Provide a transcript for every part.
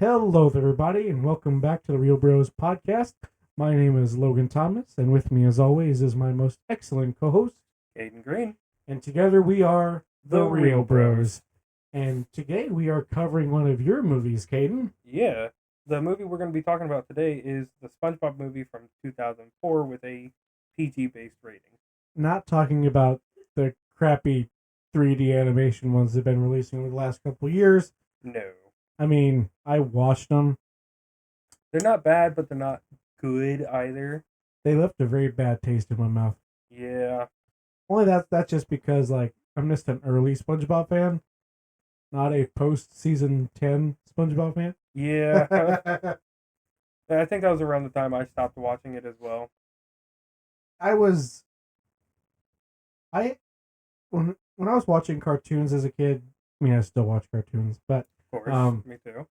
Hello there, everybody, and welcome back to the Real Bros podcast. My name is Logan Thomas, and with me, as always, is my most excellent co-host, Caden Green. and together we are The Real Bros. And today we are covering one of your movies, Caden. Yeah, the movie we're going to be talking about today is the SpongeBob movie from 2004 with a PG-based rating. Not talking about the crappy 3D animation ones they've been releasing over the last couple of years. No. I mean, I watched them. They're not bad, but they're not good either. They left a very bad taste in my mouth. Yeah. Only that's just because, like, I'm just an early SpongeBob fan, not a post-season 10 SpongeBob fan. Yeah. I think that was around the time I stopped watching it as well. When I was watching cartoons as a kid, I mean, I still watch cartoons, but Of course, me too.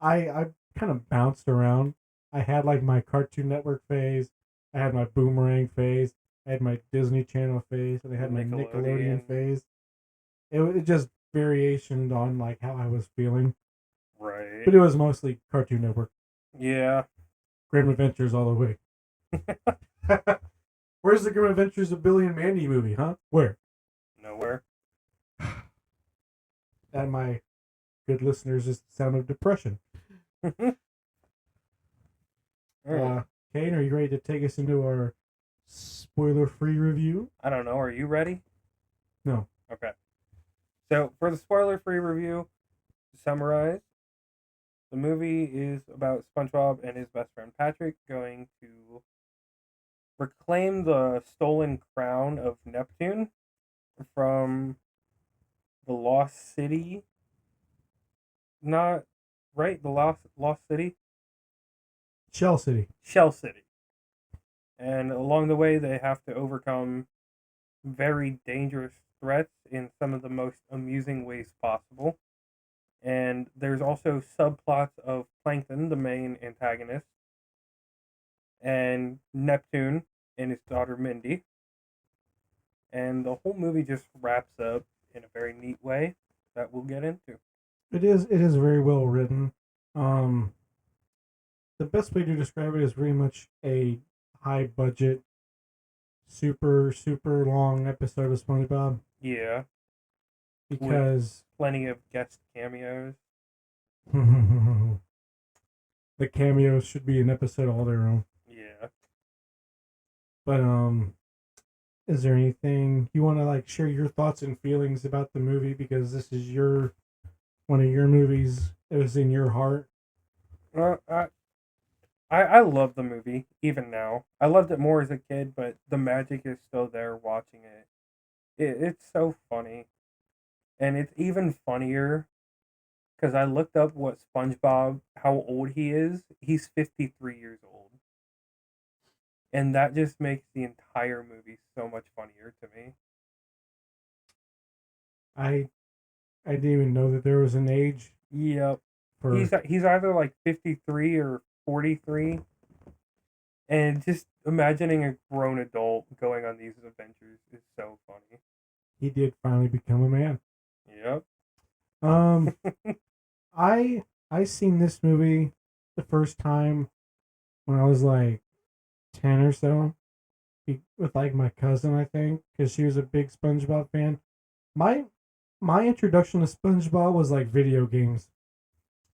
I kind of bounced around. I had like my Cartoon Network phase, I had my Boomerang phase, I had my Disney Channel phase, and I had my Nickelodeon phase. It just variation on like how I was feeling. Right. But it was mostly Cartoon Network. Yeah. Grim Adventures all the way. Where's the Grim Adventures of Billy and Mandy movie, huh? Where? Nowhere. And my good listeners is the sound of depression. Right. Kane, are you ready to take us into our spoiler-free review? I don't know. Are you ready? No. Okay. So, for the spoiler-free review, to summarize, the movie is about SpongeBob and his best friend Patrick going to reclaim the stolen crown of Neptune from the Lost City. Not right, the Lost City? Shell City. Shell City. And along the way, they have to overcome very dangerous threats in some of the most amusing ways possible. And there's also subplots of Plankton, the main antagonist, and Neptune and his daughter Mindy. And the whole movie just wraps up in a very neat way that we'll get into. It is very well written. The best way to describe it is very much a high budget, super long episode of SpongeBob. Yeah. Because with plenty of guest cameos. The cameos should be an episode all their own. Yeah. But is there anything you want to like share your thoughts and feelings about the movie, because this is one of your movies? It was in your heart. I love the movie even now. I loved it more as a kid, but the magic is still there watching it. It's so funny. And it's even funnier because I looked up what SpongeBob, how old he is. He's 53 years old. And that just makes the entire movie so much funnier to me. I didn't even know that there was an age. Yep. He's either like 53 or 43. And just imagining a grown adult going on these adventures is so funny. He did finally become a man. Yep. I seen this movie the first time when I was like 10 or so with like my cousin, I think, because she was a big SpongeBob fan. My introduction to SpongeBob was like video games.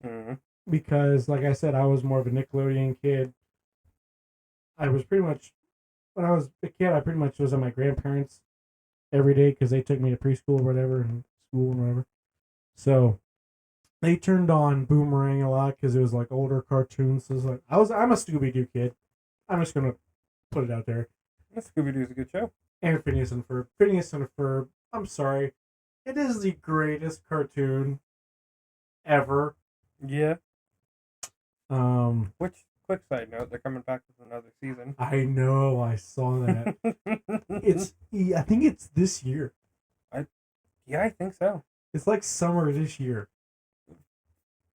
Mm-hmm. Because, like I said, I was more of a Nickelodeon kid. I was pretty much, when I was a kid, I pretty much was at my grandparents' every day because they took me to preschool or whatever, and school and whatever. So they turned on Boomerang a lot because it was like older cartoons. So it was like I'm a Scooby-Doo kid. I'm just gonna put it out there. Scooby-Doo is a good show. And Phineas and Ferb. Phineas and Ferb. I'm sorry, it is the greatest cartoon ever. Yeah. Which, quick side note, they're coming back with another season. I know, I saw that. I think it's this year. I think so. It's like summer this year.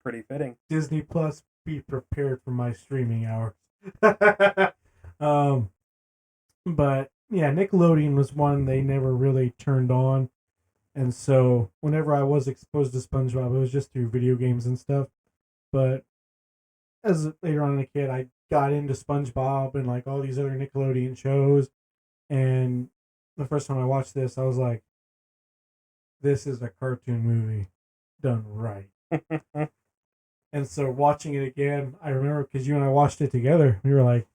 Pretty fitting. Disney Plus, be prepared for my streaming hours. But yeah, Nickelodeon was one they never really turned on. And so whenever I was exposed to SpongeBob, it was just through video games and stuff. But as later on in a kid, I got into SpongeBob and like all these other Nickelodeon shows. And the first time I watched this, I was like, this is a cartoon movie done right. And so watching it again, I remember because you and I watched it together. We were like,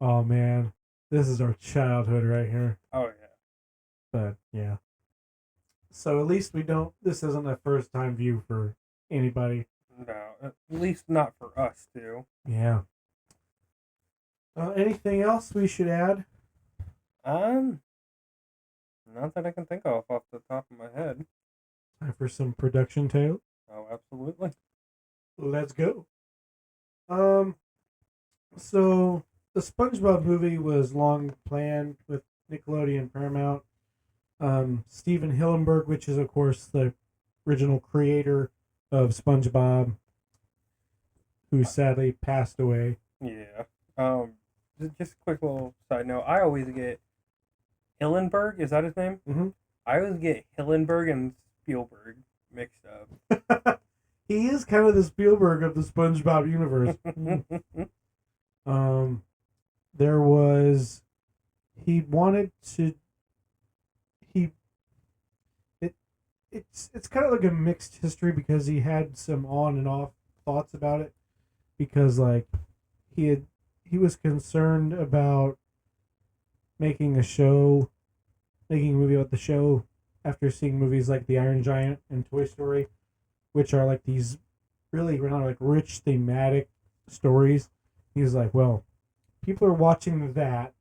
oh man, this is our childhood right here. Oh, yeah. But yeah. So at least this isn't a first time view for anybody. No, at least not for us, too. Yeah. Anything else we should add? Not that I can think of off the top of my head. Time for some production tale. Oh, absolutely. Let's go. So the SpongeBob movie was long planned with Nickelodeon Paramount. Steven Hillenburg, which is of course the original creator of SpongeBob, who sadly passed away. Yeah. Just a quick little side note. I always get Hillenburg. Is that his name? Mm-hmm. I always get Hillenburg and Spielberg mixed up. He is kind of the Spielberg of the SpongeBob universe. There was, he wanted to, it's kind of like a mixed history because he had some on and off thoughts about it, because like he was concerned about making a movie about the show after seeing movies like The Iron Giant and Toy Story, which are like these really like rich thematic stories. He's like, well, people are watching that.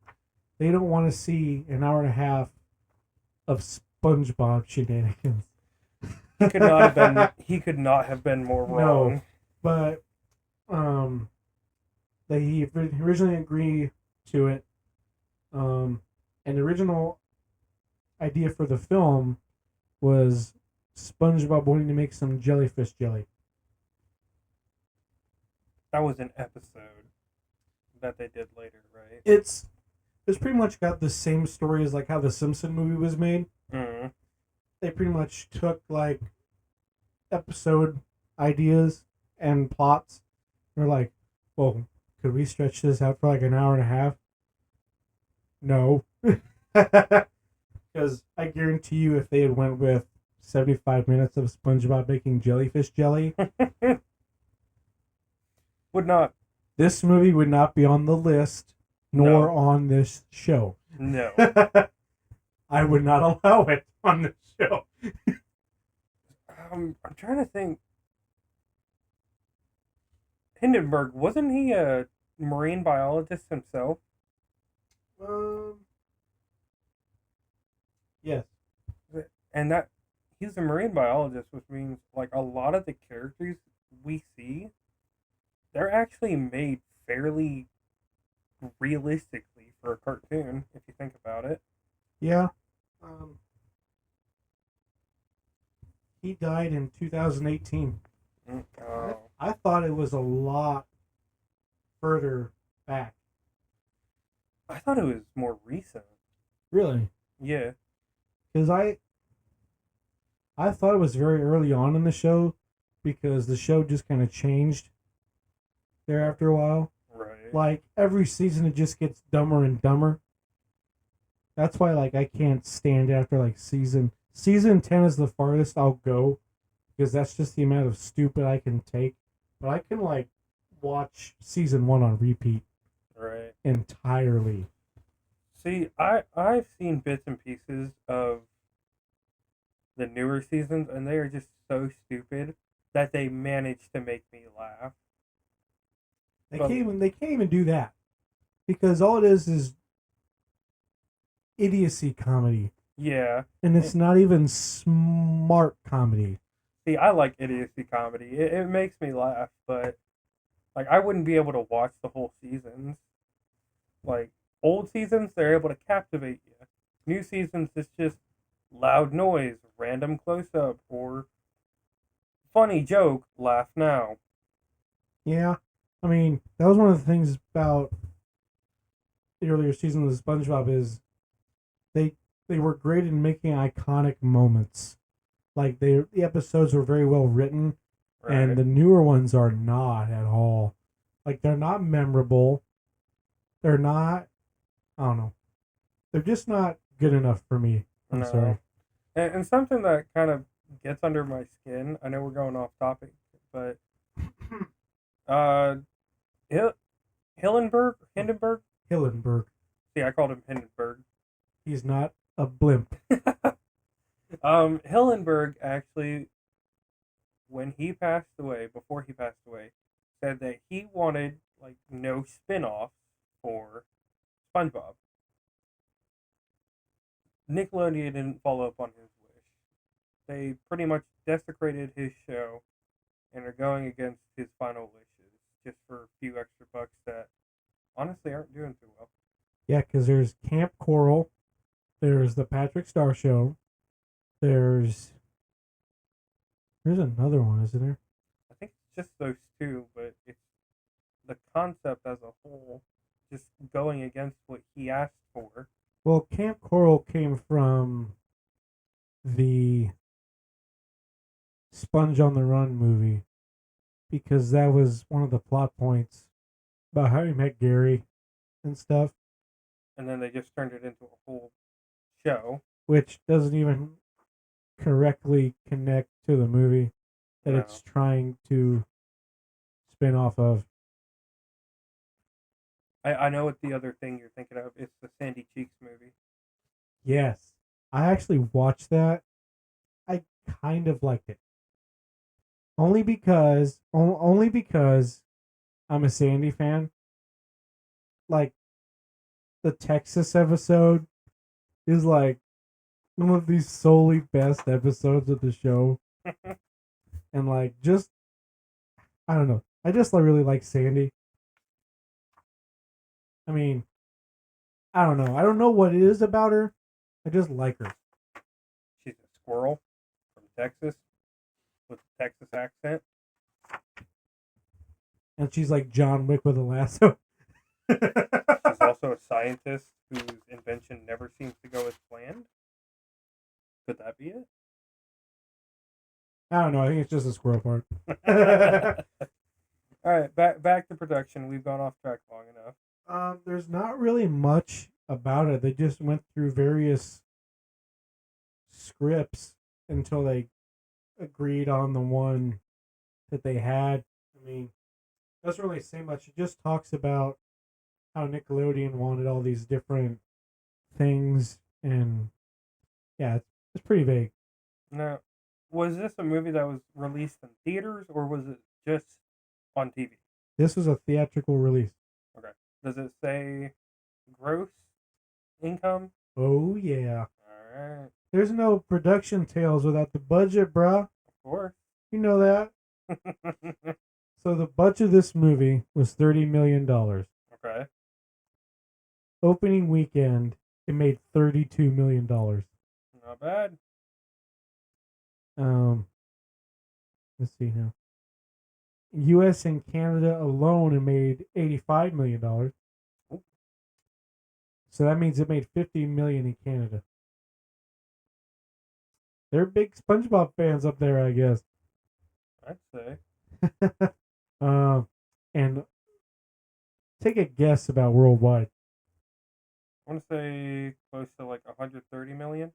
They don't want to see an hour and a half of SpongeBob shenanigans. He could not have been more wrong. No, but he originally agreed to it. And the original idea for the film was SpongeBob wanting to make some jellyfish jelly. That was an episode that they did later, right? It's pretty much got the same story as like how the Simpson movie was made. Mm. They pretty much took like episode ideas and plots. They're like, well, could we stretch this out for like an hour and a half? No. Because I guarantee you if they had went with 75 minutes of SpongeBob making jellyfish jelly, would not. This movie would not be on the list, nor on this show. No. I would not allow it on this show. I'm trying to think. Hindenburg, wasn't he a marine biologist himself? Yes. And that he's a marine biologist, which means like a lot of the characters we see, they're actually made fairly realistically for a cartoon, if you think about it. Yeah. He died in 2018. Oh. I thought it was a lot further back. I thought it was more recent. Really? Yeah. Because I thought it was very early on in the show, because the show just kind of changed there after a while. Right. Like every season it just gets dumber and dumber. That's why like I can't stand after like season 10 is the farthest I'll go, because that's just the amount of stupid I can take. But I can like watch season 1 on repeat. Right. Entirely. See, I've seen bits and pieces of the newer seasons, and they are just so stupid that they manage to make me laugh. They can't even do that, because all it is idiocy comedy. Yeah. And it's not even smart comedy. See, I like idiocy comedy. It makes me laugh, but like I wouldn't be able to watch the whole seasons. Like old seasons, they're able to captivate you. New seasons, it's just loud noise, random close up, or funny joke, laugh now. Yeah. I mean, that was one of the things about the earlier seasons of SpongeBob is they were great in making iconic moments. Like the episodes were very well written, and Right. the newer ones are not at all. Like they're not memorable. They're not. I don't know. They're just not good enough for me. I'm No. sorry. And something that kind of gets under my skin. I know we're going off topic, but uh, Hill- Hindenburg. Hillenberg. See, I called him Hindenburg. He's not a blimp. Hillenberg actually, when he passed away, before he passed away, said that he wanted like no spin-off for SpongeBob. Nickelodeon didn't follow up on his wish. They pretty much desecrated his show and are going against his final wishes just for a few extra bucks that honestly aren't doing too well. Yeah, because there's Camp Coral. There's the Patrick Star Show. There's another one, isn't there? I think it's just those two, but it's the concept as a whole just going against what he asked for. Well, Camp Coral came from the Sponge on the Run movie because that was one of the plot points about how he met Gary and stuff, And then they just turned it into a whole show. which doesn't even correctly connect to the movie that No. it's trying to spin off of. I know what the other thing you're thinking of. It's the Sandy Cheeks movie. Yes, I actually watched that. I kind of liked it. Only because I'm a Sandy fan. Like the Texas episode is like one of the solely best episodes of the show. And like just I don't know. I just really like Sandy. I mean, I don't know. I don't know what it is about her. I just like her. She's a squirrel from Texas with a Texas accent. And she's like John Wick with a lasso. She's also a scientist whose invention never seems to go as planned. Could that be it? I don't know. I think it's just a squirrel part. All right, back to production. We've gone off track long enough. There's not really much about it. They just went through various scripts until they agreed on the one that they had. I mean, doesn't really say much. It just talks about how Nickelodeon wanted all these different things, and yeah, it's pretty vague. Now, was this a movie that was released in theaters or was it just on TV? This was a theatrical release. Okay. Does it say gross income? Oh yeah. All right. There's no production tales without the budget, bruh. Of course. You know that. So the budget of this movie was $30 million. Okay. Opening weekend, it made $32 million. Not bad. Let's see now. U.S. and Canada alone, it made $85 million. Ooh. So that means it made $50 million in Canada. They're big SpongeBob fans up there, I guess. I'd say. And take a guess about worldwide. I want to say close to like 130 million.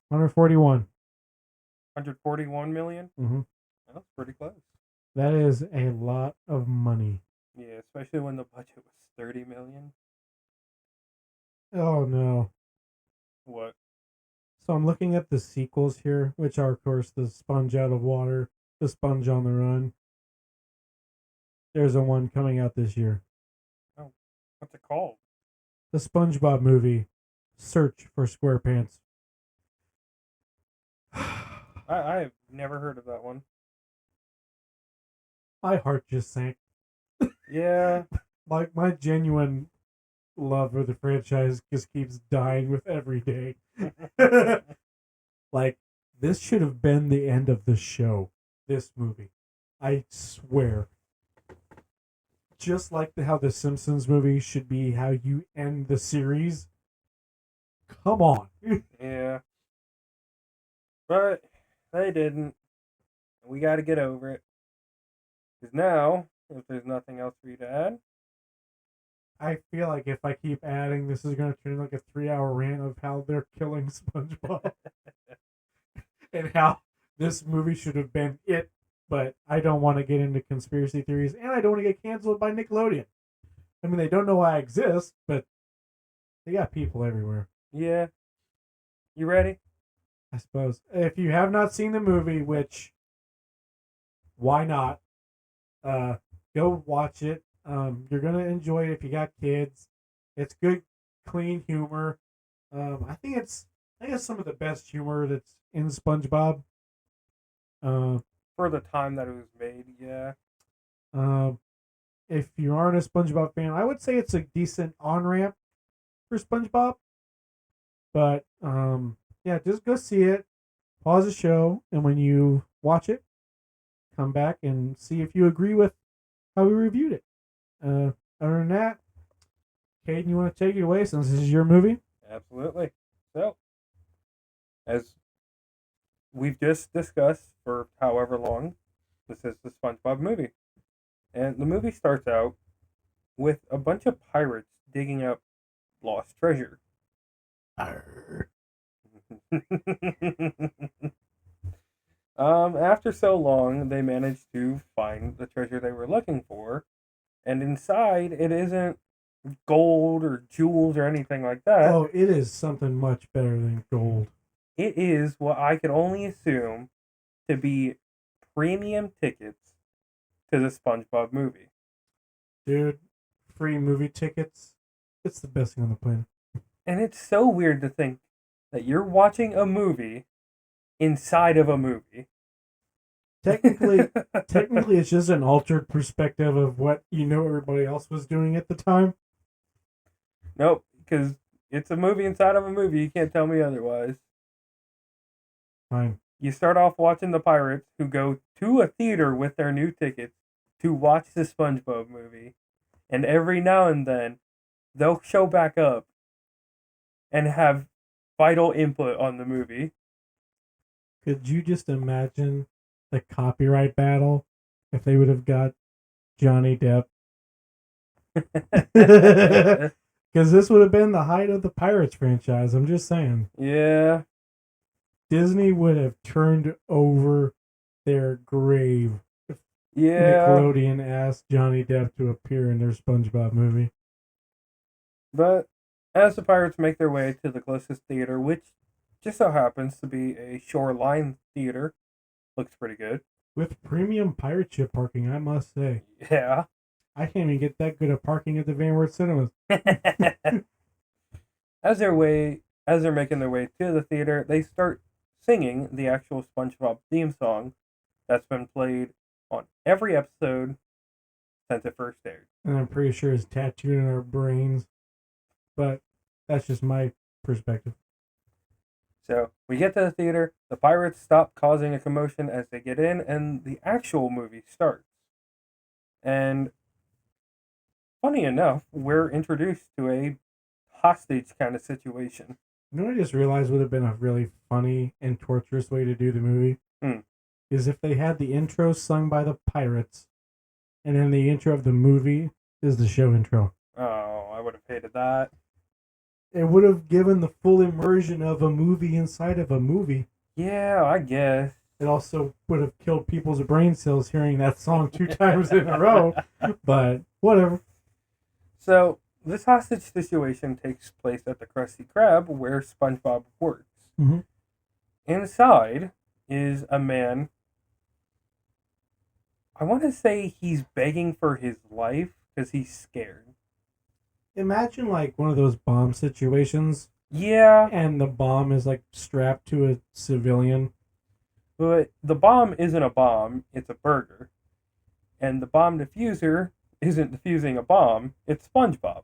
141. 141 million? Mm-hmm. That's pretty close. That is a lot of money. Yeah, especially when the budget was 30 million. Oh no. What? So I'm looking at the sequels here, which are, of course, the Sponge Out of Water, the Sponge on the Run. There's a one coming out this year. Oh, what's it called? The SpongeBob movie, Search for SquarePants. I've never heard of that one. My heart just sank. Yeah. Like my genuine love for the franchise just keeps dying with every day. Like this should have been the end of the show. This movie, I swear. Just like how the Simpsons movie should be how you end the series. come on. Yeah. But they didn't. We got to get over it. Because now, if there's nothing else for you to add, I feel like if I keep adding, this is going to turn like a 3-hour rant of how they're killing SpongeBob and how this movie should have been it. But I don't want to get into conspiracy theories, and I don't want to get canceled by Nickelodeon. I mean, they don't know I exist, but they got people everywhere. Yeah. You ready? I suppose. If you have not seen the movie, which, why not? Go watch it. You're gonna enjoy it if you got kids. It's good, clean humor. I think it's some of the best humor that's in SpongeBob. For the time that it was made, yeah. If you aren't a SpongeBob fan, I would say it's a decent on ramp for SpongeBob. But yeah, just go see it. Pause the show, and when you watch it, come back and see if you agree with how we reviewed it. Other than that, Caden, you want to take it away since this is your movie? Absolutely. So, as we've just discussed for however long, this is the SpongeBob movie. And the movie starts out with a bunch of pirates digging up lost treasure. After so long, they managed to find the treasure they were looking for, and inside it isn't gold or jewels or anything like that. Oh, it is something much better than gold. It is what I could only assume to be premium tickets to the SpongeBob movie. Dude, free movie tickets. It's the best thing on the planet. And it's so weird to think that you're watching a movie inside of a movie. Technically, it's just an altered perspective of what everybody else was doing at the time. Nope, because it's a movie inside of a movie. You can't tell me otherwise. Fine. You start off watching the pirates who go to a theater with their new tickets to watch the SpongeBob movie. And every now and then, they'll show back up and have vital input on the movie. Could you just imagine the copyright battle if they would have got Johnny Depp? Because this would have been the height of the Pirates franchise. I'm just saying. Yeah. Disney would have turned over their grave if Nickelodeon asked Johnny Depp to appear in their SpongeBob movie. But as the pirates make their way to the closest theater, which just so happens to be a shoreline theater, looks pretty good. With premium pirate ship parking, I must say. Yeah. I can't even get that good at parking at the Van Wert Cinemas. As they're making their way to the theater, they start singing the actual SpongeBob theme song that's been played on every episode since it first aired. And I'm pretty sure it's tattooed in our brains. But that's just my perspective. So we get to the theater, the pirates stop causing a commotion as they get in, and the actual movie starts. And funny enough, we're introduced to a hostage kind of situation. You know what I just realized would have been a really funny and torturous way to do the movie? Is if they had the intro sung by the pirates, and then the intro of the movie is the show intro. Oh, I would have hated that. It would have given the full immersion of a movie inside of a movie. Yeah, I guess. It also would have killed people's brain cells hearing that song 2 times in a row, but whatever. So, this hostage situation takes place at the Krusty Krab where SpongeBob works. Mm-hmm. Inside is a man. I want to say he's begging for his life because he's scared. Imagine like one of those bomb situations. Yeah. And the bomb is like strapped to a civilian. But the bomb isn't a bomb, it's a burger. And the bomb diffuser isn't diffusing a bomb, it's SpongeBob.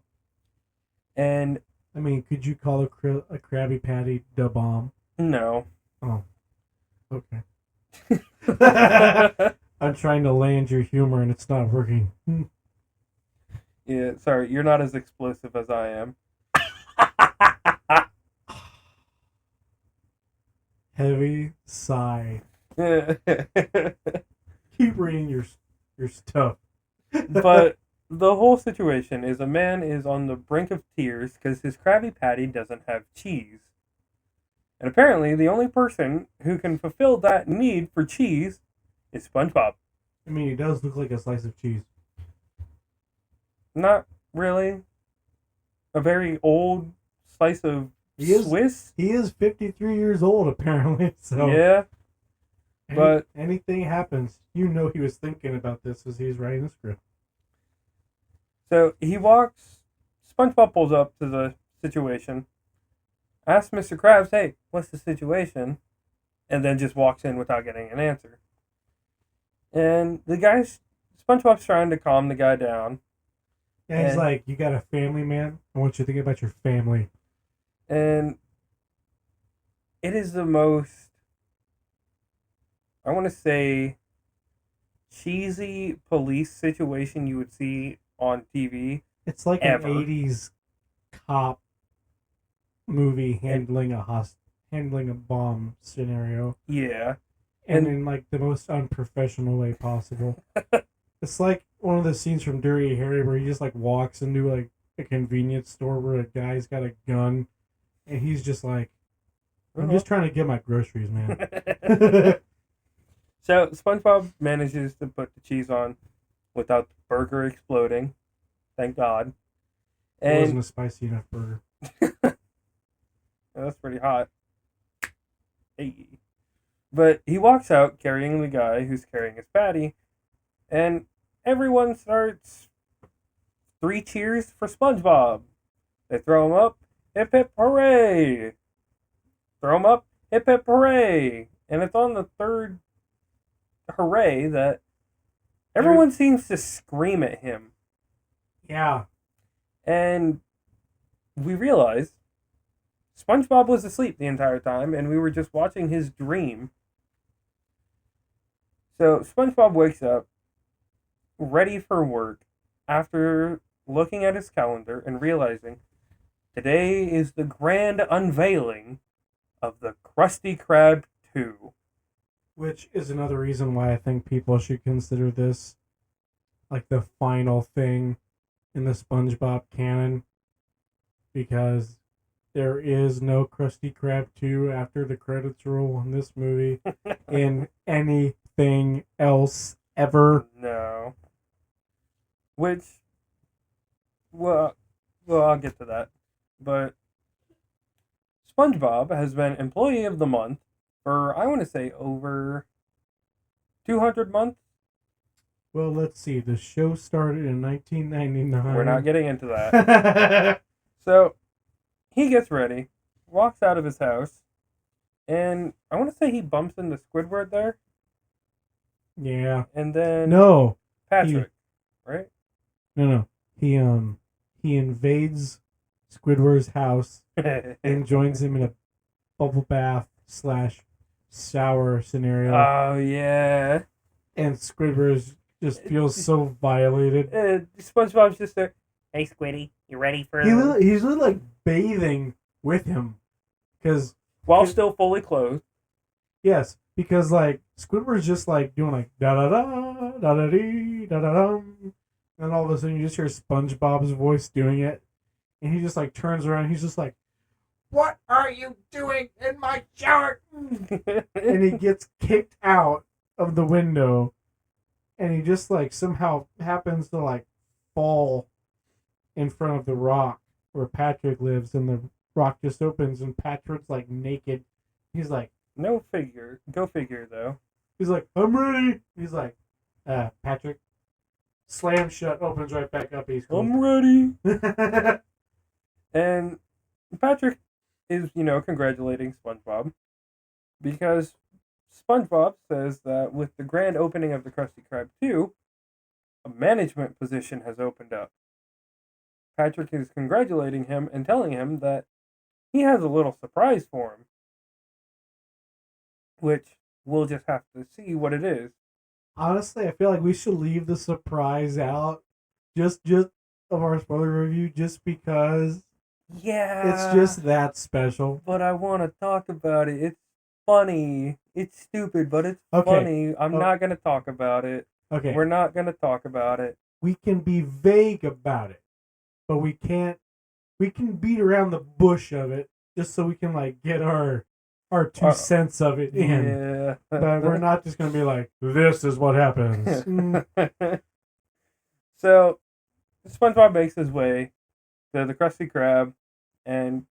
And I mean, could you call a Krabby Patty da bomb? No. Oh. Okay. I'm trying to land your humor and it's not working. Yeah, sorry, you're not as explosive as I am. Heavy sigh. But Keep reading your stuff. the whole situation is a man is on the brink of tears because his Krabby Patty doesn't have cheese. And apparently, the only person who can fulfill that need for cheese is SpongeBob. I mean, he does look like a slice of cheese. Not really. A very old slice of Swiss. He is 53 years old, apparently. So Yeah, but anything happens, you know he was thinking about this as he's writing the script. so he walks. SpongeBob pulls up to the situation, asks Mr. Krabs, "Hey, what's the situation?" And then just walks in without getting an answer. And SpongeBob's trying to calm the guy down. Yeah, he's like, "You got a family, man. I want you to think about your family." And it is the most, I want to say, cheesy police situation you would see on TV. It's like ever. an 80s cop movie handling a bomb scenario. Yeah. And in like the most unprofessional way possible. It's like one of the scenes from Dirty Harry where he just like walks into like a convenience store where a guy's got a gun and he's just like, "I'm just trying to get my groceries, man." So SpongeBob manages to put the cheese on without the burger exploding. Thank God. It wasn't a spicy enough burger. That's pretty hot. Hey. But he walks out carrying the guy who's carrying his patty, and everyone starts 3 cheers for SpongeBob. They throw him up, hip hip hooray! Throw him up, hip hip hooray! And it's on the third hooray that everyone seems to scream at him. Yeah. And we realize SpongeBob was asleep the entire time, and we were just watching his dream. So SpongeBob wakes up, ready for work, after looking at his calendar and realizing today is the grand unveiling of the Krusty Krab 2. Which is another reason why I think people should consider this like the final thing in the SpongeBob canon. Because there is no Krusty Krab 2 after the credits roll in this movie in anything else ever. No. Which, well, I'll get to that. But SpongeBob has been Employee of the Month for, I want to say, over 200 months. Well, let's see. The show started in 1999. We're not getting into that. So, he gets ready, walks out of his house, and I want to say he bumps into Squidward there. Yeah. And then No. Patrick, right? No. He invades Squidward's house and joins him in a bubble bath / shower scenario. Oh, yeah. And Squidward just feels so violated. SpongeBob's just there. Hey, Squiddy, you ready for He's really like bathing with him. While still fully clothed. Yes, because like Squidward's just like doing like da da da da da dee da da dum, and all of a sudden you just hear SpongeBob's voice doing it, and he just like turns around. He's just like, "What are you doing in my shower?" And he gets kicked out of the window, and he just like somehow happens to like fall in front of the rock where Patrick lives, and the rock just opens, and Patrick's like naked. He's like, Go figure, though. He's like, "I'm ready." He's like, Patrick. Slam shut, opens right back up. He's cool. I'm ready. And Patrick is, congratulating SpongeBob because SpongeBob says that with the grand opening of the Krusty Krab 2, a management position has opened up. Patrick is congratulating him and telling him that he has a little surprise for him, which we'll just have to see what it is. Honestly, I feel like we should leave the surprise out just of our spoiler review just because Yeah. it's just that special. But I want to talk about it. funny. It's stupid, but it's Okay. funny. I'm Oh. not gonna talk about it. Okay. We're not gonna talk about it. We can be vague about it, but we can't. We can beat around the bush of it just so we can like get our 2 cents of it in. Yeah. But we're not just gonna be like, this is what happens. So, SpongeBob makes his way to the Krusty Krab, and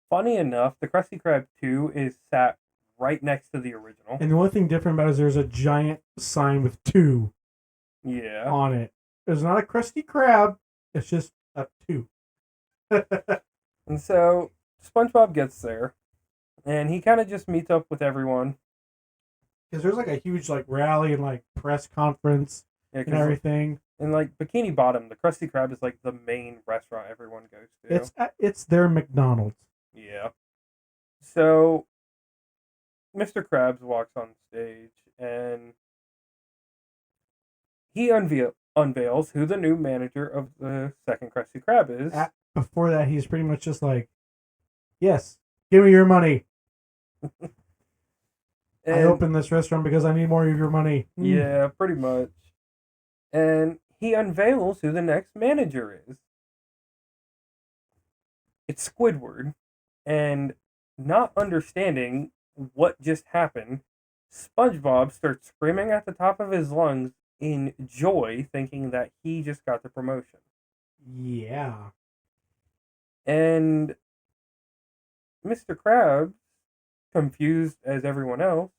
funny enough, the Krusty Krab 2 is sat right next to the original. And the only thing different about it is there's a giant sign with 2 on it. There's not a Krusty Krab, it's just a 2. And so SpongeBob gets there, and he kind of just meets up with everyone. Because there's like a huge like rally and like press conference and everything. And like Bikini Bottom, the Krusty Krab is like the main restaurant everyone goes to. It's their McDonald's. Yeah. So Mr. Krabs walks on stage, and he unveils who the new manager of the second Krusty Krab is. Before that, he's pretty much just like, yes, give me your money. I opened this restaurant because I need more of your money. Yeah, pretty much. And he unveils who the next manager is. It's Squidward. And not understanding what just happened, SpongeBob starts screaming at the top of his lungs in joy, thinking that he just got the promotion. Yeah. And Mr. Krabs, confused as everyone else,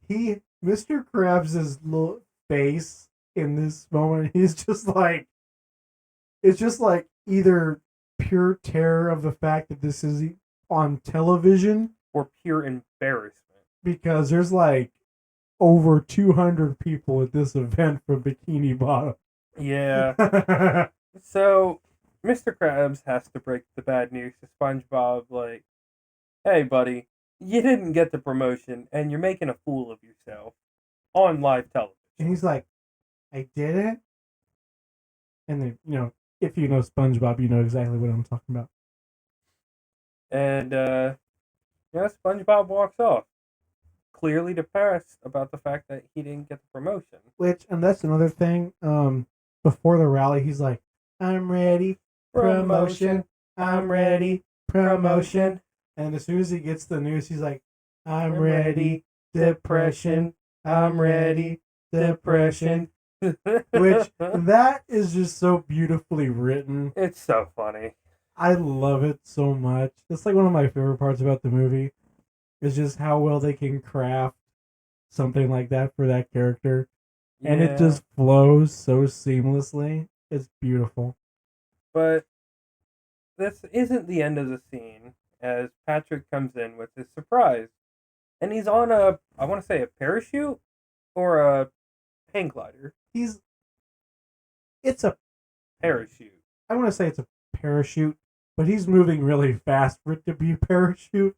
Mr. Krabs' little face in this moment, he's just like, it's just like either pure terror of the fact that this is on television or pure embarrassment, because there's like over 200 people at this event from Bikini Bottom. Yeah. So Mr. Krabs has to break the bad news to SpongeBob, like, hey, buddy, you didn't get the promotion, and you're making a fool of yourself on live television. And he's like, I didn't? And then, if you know SpongeBob, you know exactly what I'm talking about. And, SpongeBob walks off, clearly depressed about the fact that he didn't get the promotion. And that's another thing, before the rally, he's like, I'm ready, promotion, I'm ready, promotion. And as soon as he gets the news, he's like, I'm ready, depression, I'm ready, depression. Which, that is just so beautifully written. It's so funny. I love it so much. It's like one of my favorite parts about the movie is just how well they can craft something like that for that character. Yeah. And it just flows so seamlessly. It's beautiful. But this isn't the end of the scene, as Patrick comes in with his surprise. And he's on I want to say a parachute or a hang glider. It's a parachute. I want to say it's a parachute, but he's moving really fast for it to be a parachute.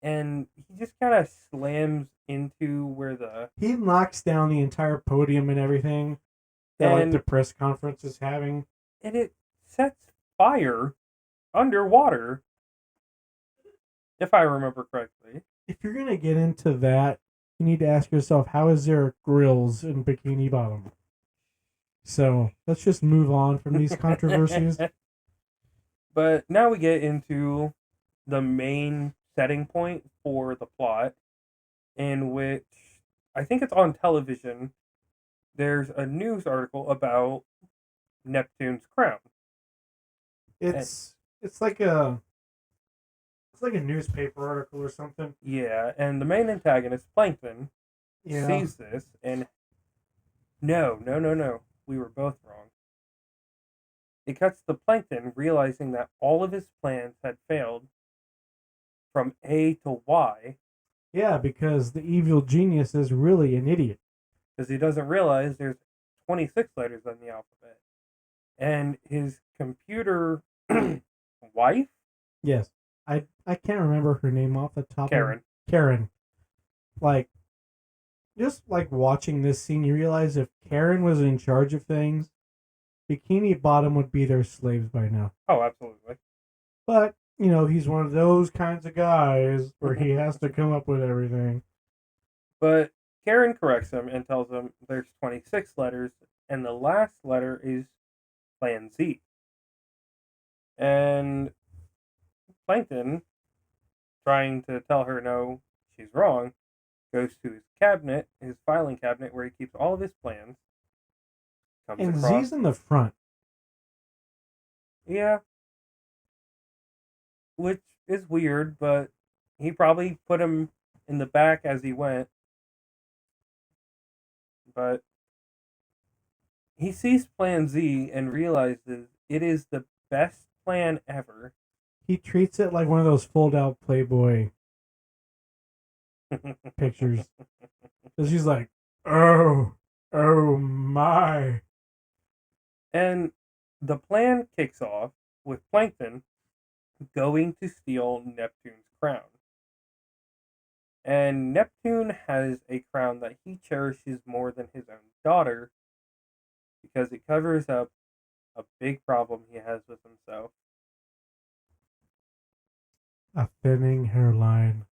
And he just kind of slams into where he knocks down the entire podium and everything that like the press conference is having. And it sets fire underwater, if I remember correctly. If you're going to get into that, you need to ask yourself, how is there grills in Bikini Bottom? So let's just move on from these controversies. But now we get into the main setting point for the plot, in which I think it's on television. There's a news article about Neptune's crown. It's like a newspaper article or something. Yeah, and the main antagonist, Plankton, sees this and no. We were both wrong. It cuts to Plankton realizing that all of his plans had failed from A to Y. Yeah, because the evil genius is really an idiot. Because he doesn't realize there's 26 letters in the alphabet. And his computer wife? Yes. I can't remember her name off the top. Karen. Like, just like watching this scene, you realize if Karen was in charge of things, Bikini Bottom would be their slaves by now. Oh, absolutely. But he's one of those kinds of guys where he has to come up with everything. But Karen corrects him and tells him there's 26 letters, and the last letter is Plan Z. And Plankton, trying to tell her no, she's wrong, goes to his cabinet, his filing cabinet, where he keeps all of his plans. And Z's in the front. Yeah. Which is weird, but he probably put him in the back as he went. But he sees Plan Z and realizes it is the best plan ever. He treats it like one of those fold-out Playboy pictures. Because he's like, oh my. And the plan kicks off with Plankton going to steal Neptune's crown. And Neptune has a crown that he cherishes more than his own daughter because it covers up a big problem he has with himself. A thinning hairline.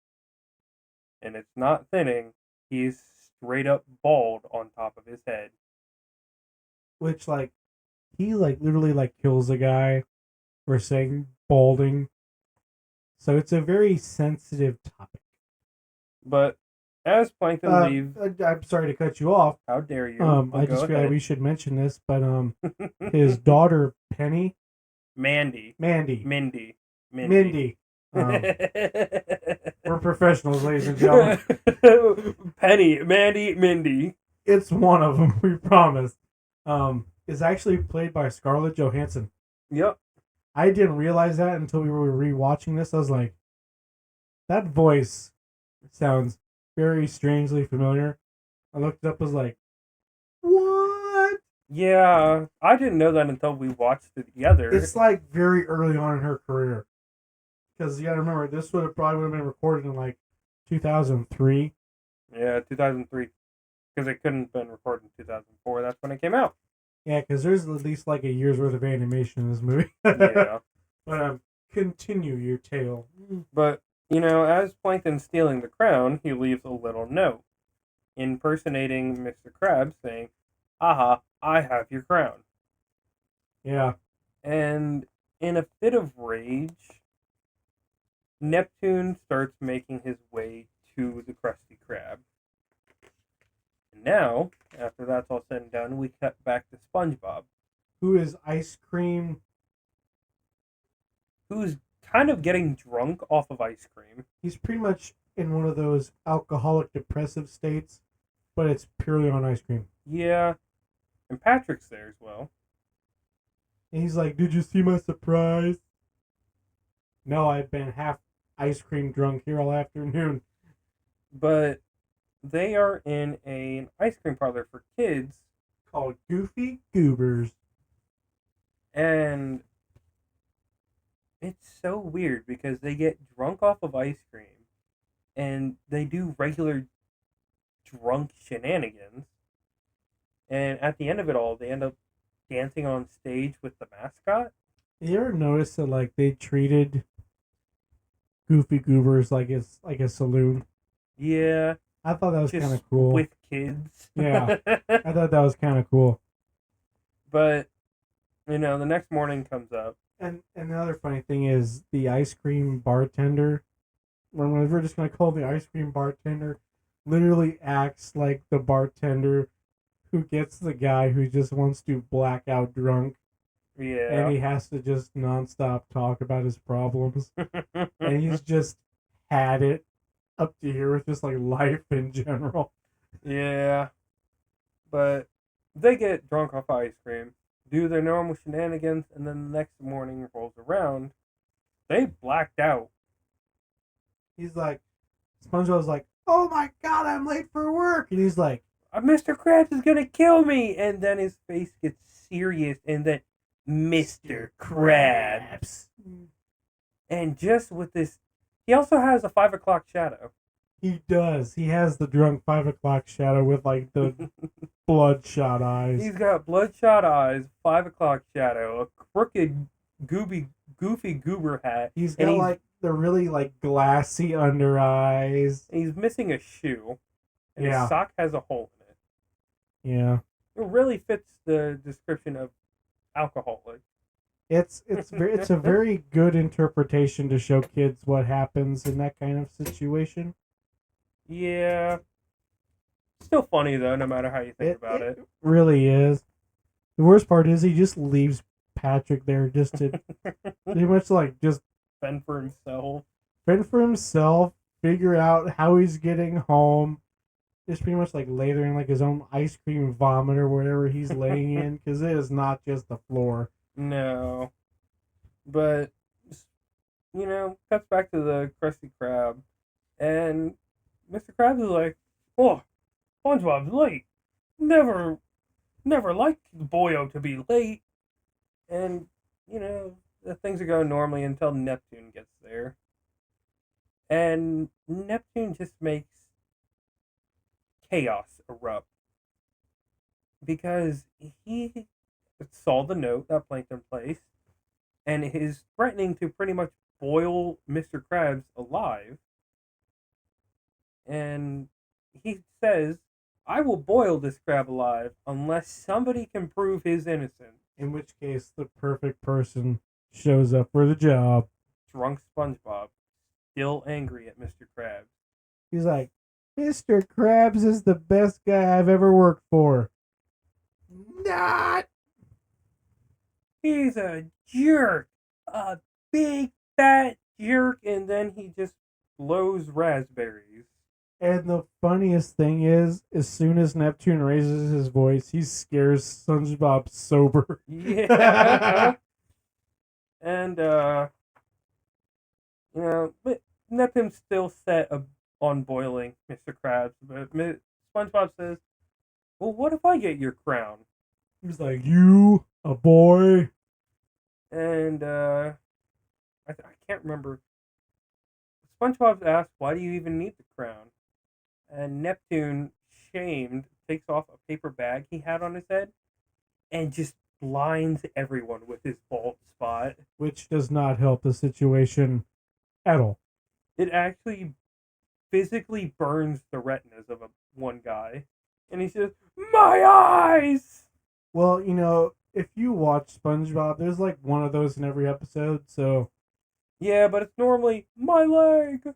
And it's not thinning, he's straight up bald on top of his head. Which, he, literally, kills a guy for saying balding. So it's a very sensitive topic. But as Plankton leaves... I'm sorry to cut you off. How dare you? I just feel like we should mention this, but his daughter, Penny... Mindy. We're professionals, ladies and gentlemen. Penny, Mandy, Mindy. It's one of them, we promise. Is actually played by Scarlett Johansson. Yep. I didn't realize that until we were rewatching this. I was like, that voice sounds very strangely familiar. I looked it up, was like, what? Yeah, I didn't know that until we watched it together. It's very early on in her career. Because you gotta remember, this would have been recorded in 2003. Yeah, 2003. Because it couldn't have been recorded in 2004. That's when it came out. Yeah, because there's at least a year's worth of animation in this movie. Yeah. But continue your tale. But, as Plankton's stealing the crown, he leaves a little note impersonating Mr. Krabs saying, "Aha, I have your crown." Yeah. And in a fit of rage, Neptune starts making his way to the Krusty Krab. And now, after that's all said and done, we cut back to SpongeBob. Who is ice cream? Who's kind of getting drunk off of ice cream. He's pretty much in one of those alcoholic depressive states, but it's purely on ice cream. Yeah. And Patrick's there as well. And he's like, did you see my surprise? No, I've been half ice cream drunk here all afternoon. But they are in an ice cream parlor for kids called Goofy Goobers. And it's so weird because they get drunk off of ice cream and they do regular drunk shenanigans. And at the end of it all, they end up dancing on stage with the mascot. You ever notice that they treated Goofy Goobers like it's like a saloon? Yeah. I thought that was kind of cool. With kids. Yeah. I thought that was kind of cool. But, the next morning comes up. And the other funny thing is the ice cream bartender, we're just going to call him the ice cream bartender, literally acts like the bartender who gets the guy who just wants to black out drunk. Yeah. And he has to just nonstop talk about his problems. And he's just had it up to here with just life in general. Yeah. But they get drunk off ice cream, do their normal shenanigans, and then the next morning rolls around. They blacked out. He's like, SpongeBob's like, oh my god, I'm late for work. And he's like, Mr. Krabs is going to kill me. And then his face gets serious, and then Mr. Krabs. And just with this, he also has a 5 o'clock shadow. He does. He has the drunk 5 o'clock shadow with the bloodshot eyes. He's got bloodshot eyes, 5 o'clock shadow, a crooked goofy goober hat. He's got like the really like glassy under eyes. And he's missing a shoe. And his sock has a hole in it. Yeah. It really fits the description of alcoholic. It's a very good interpretation to show kids what happens in that kind of situation. Yeah. Still funny though, no matter how you think about it. It really is. The worst part is he just leaves Patrick there just to pretty much like just fend for himself. Figure out how he's getting home. Just pretty much like lay there in like his own ice cream vomit or whatever he's laying in, because it is not just the floor. No. But, cuts back to the Krusty Krab. And Mr. Krabs is like, oh, SpongeBob's late. Never liked the boyo to be late. And, things are going normally until Neptune gets there. And Neptune just makes chaos erupt. Because he saw the note that Plankton placed and is threatening to pretty much boil Mr. Krabs alive. And he says, I will boil this crab alive unless somebody can prove his innocence. In which case, the perfect person shows up for the job. Drunk SpongeBob, still angry at Mr. Krabs. He's like, Mr. Krabs is the best guy I've ever worked for. Not! He's a jerk. A big fat jerk. And then he just blows raspberries. And the funniest thing is, as soon as Neptune raises his voice, he scares SpongeBob sober. Yeah. And, but Neptune's still set on boiling Mr. Krabs. But SpongeBob says, well, what if I get your crown? He's like, you, a boy? And, I can't remember. SpongeBob's asked, why do you even need the crown? And Neptune, shamed, takes off a paper bag he had on his head and just blinds everyone with his bald spot. Which does not help the situation at all. It actually physically burns the retinas of one guy. And he says, my eyes! Well, if you watch SpongeBob, there's like one of those in every episode, so... Yeah, but it's normally, my leg!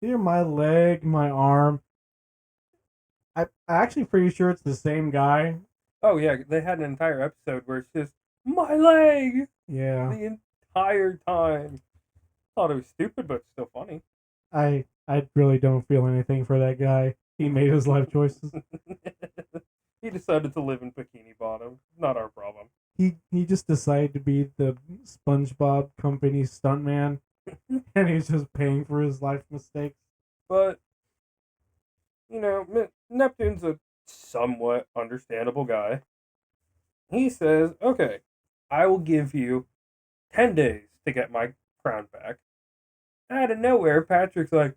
Here, my leg, my arm. I'm actually pretty sure it's the same guy. Oh, yeah, they had an entire episode where it's just, my leg! Yeah. The entire time. Thought it was stupid, but still funny. I really don't feel anything for that guy. He made his life choices. He decided to live in Bikini Bottom. Not our problem. He just decided to be the SpongeBob company stuntman. And he's just paying for his life mistakes. But, Neptune's a somewhat understandable guy. He says, okay, I will give you 10 days to get my crown back. Out of nowhere, Patrick's like,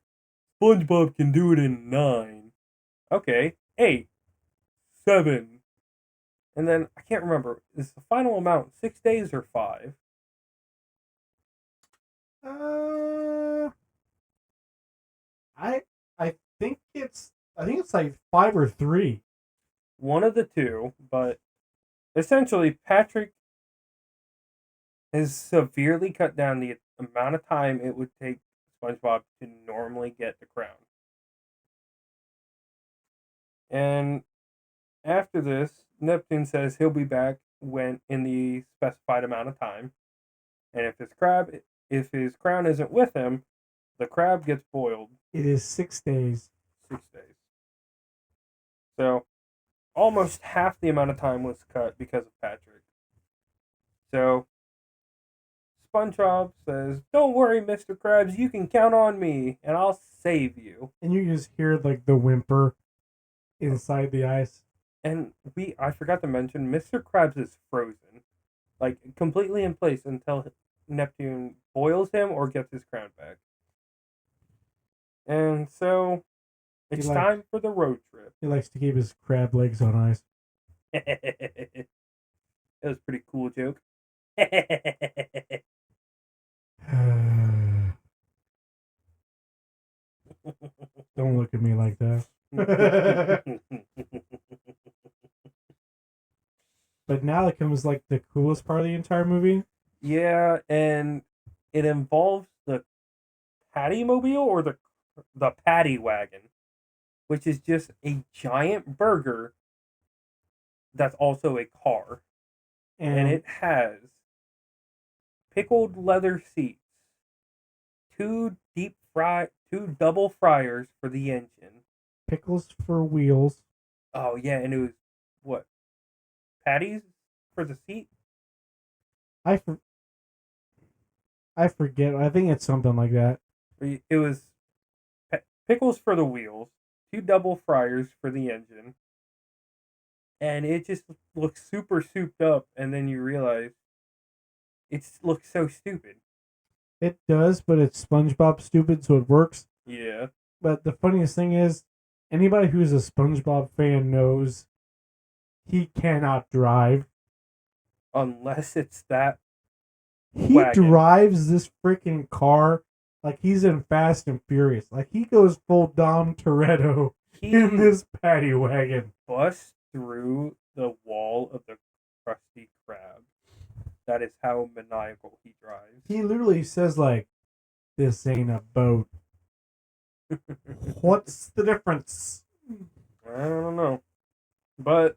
SpongeBob can do it in 9. Okay, 8. 7. And then, I can't remember, is the final amount 6 days or 5? I think it's like 5 or 3. One of the two, but essentially Patrick has severely cut down the amount of time it would take SpongeBob to normally get the crown. And after this, Neptune says he'll be back when in the specified amount of time. And if his crown isn't with him, the crab gets boiled. It is 6 days. 6 days. So, almost half the amount of time was cut because of Patrick. So, SpongeBob says, don't worry, Mr. Krabs, you can count on me, and I'll save you. And you just hear, like, the whimper inside the ice. And I forgot to mention, Mr. Krabs is frozen. Like, completely in place until Neptune boils him or gets his crown back. And so, it's time for the road trip. He likes to keep his crab legs on ice. That was a pretty cool joke. Don't look at me like that. But now it comes like the coolest part of the entire movie. Yeah, and it involves the Patty Mobile or the Patty Wagon, which is just a giant burger that's also a car, and And it has pickled leather seats, two double fryers for the engine. pickles for wheels. Oh yeah, and it was what, patties for the seat? I, for, I forget. I think it's something like that. It was pickles for the wheels, two double fryers for the engine, and it just looks super souped up. And then you realize it looks so stupid. It does, but it's SpongeBob stupid, so it works. Yeah, But the funniest thing is, anybody who's a SpongeBob fan knows he cannot drive. unless it's that He wagon. drives this freaking car like he's in Fast and Furious. Like he goes full Dom Toretto in He this paddy wagon. busts through the wall of the Krusty Krab. That is how maniacal he drives. He literally says like, "This ain't a boat. What's the difference?" I don't know. But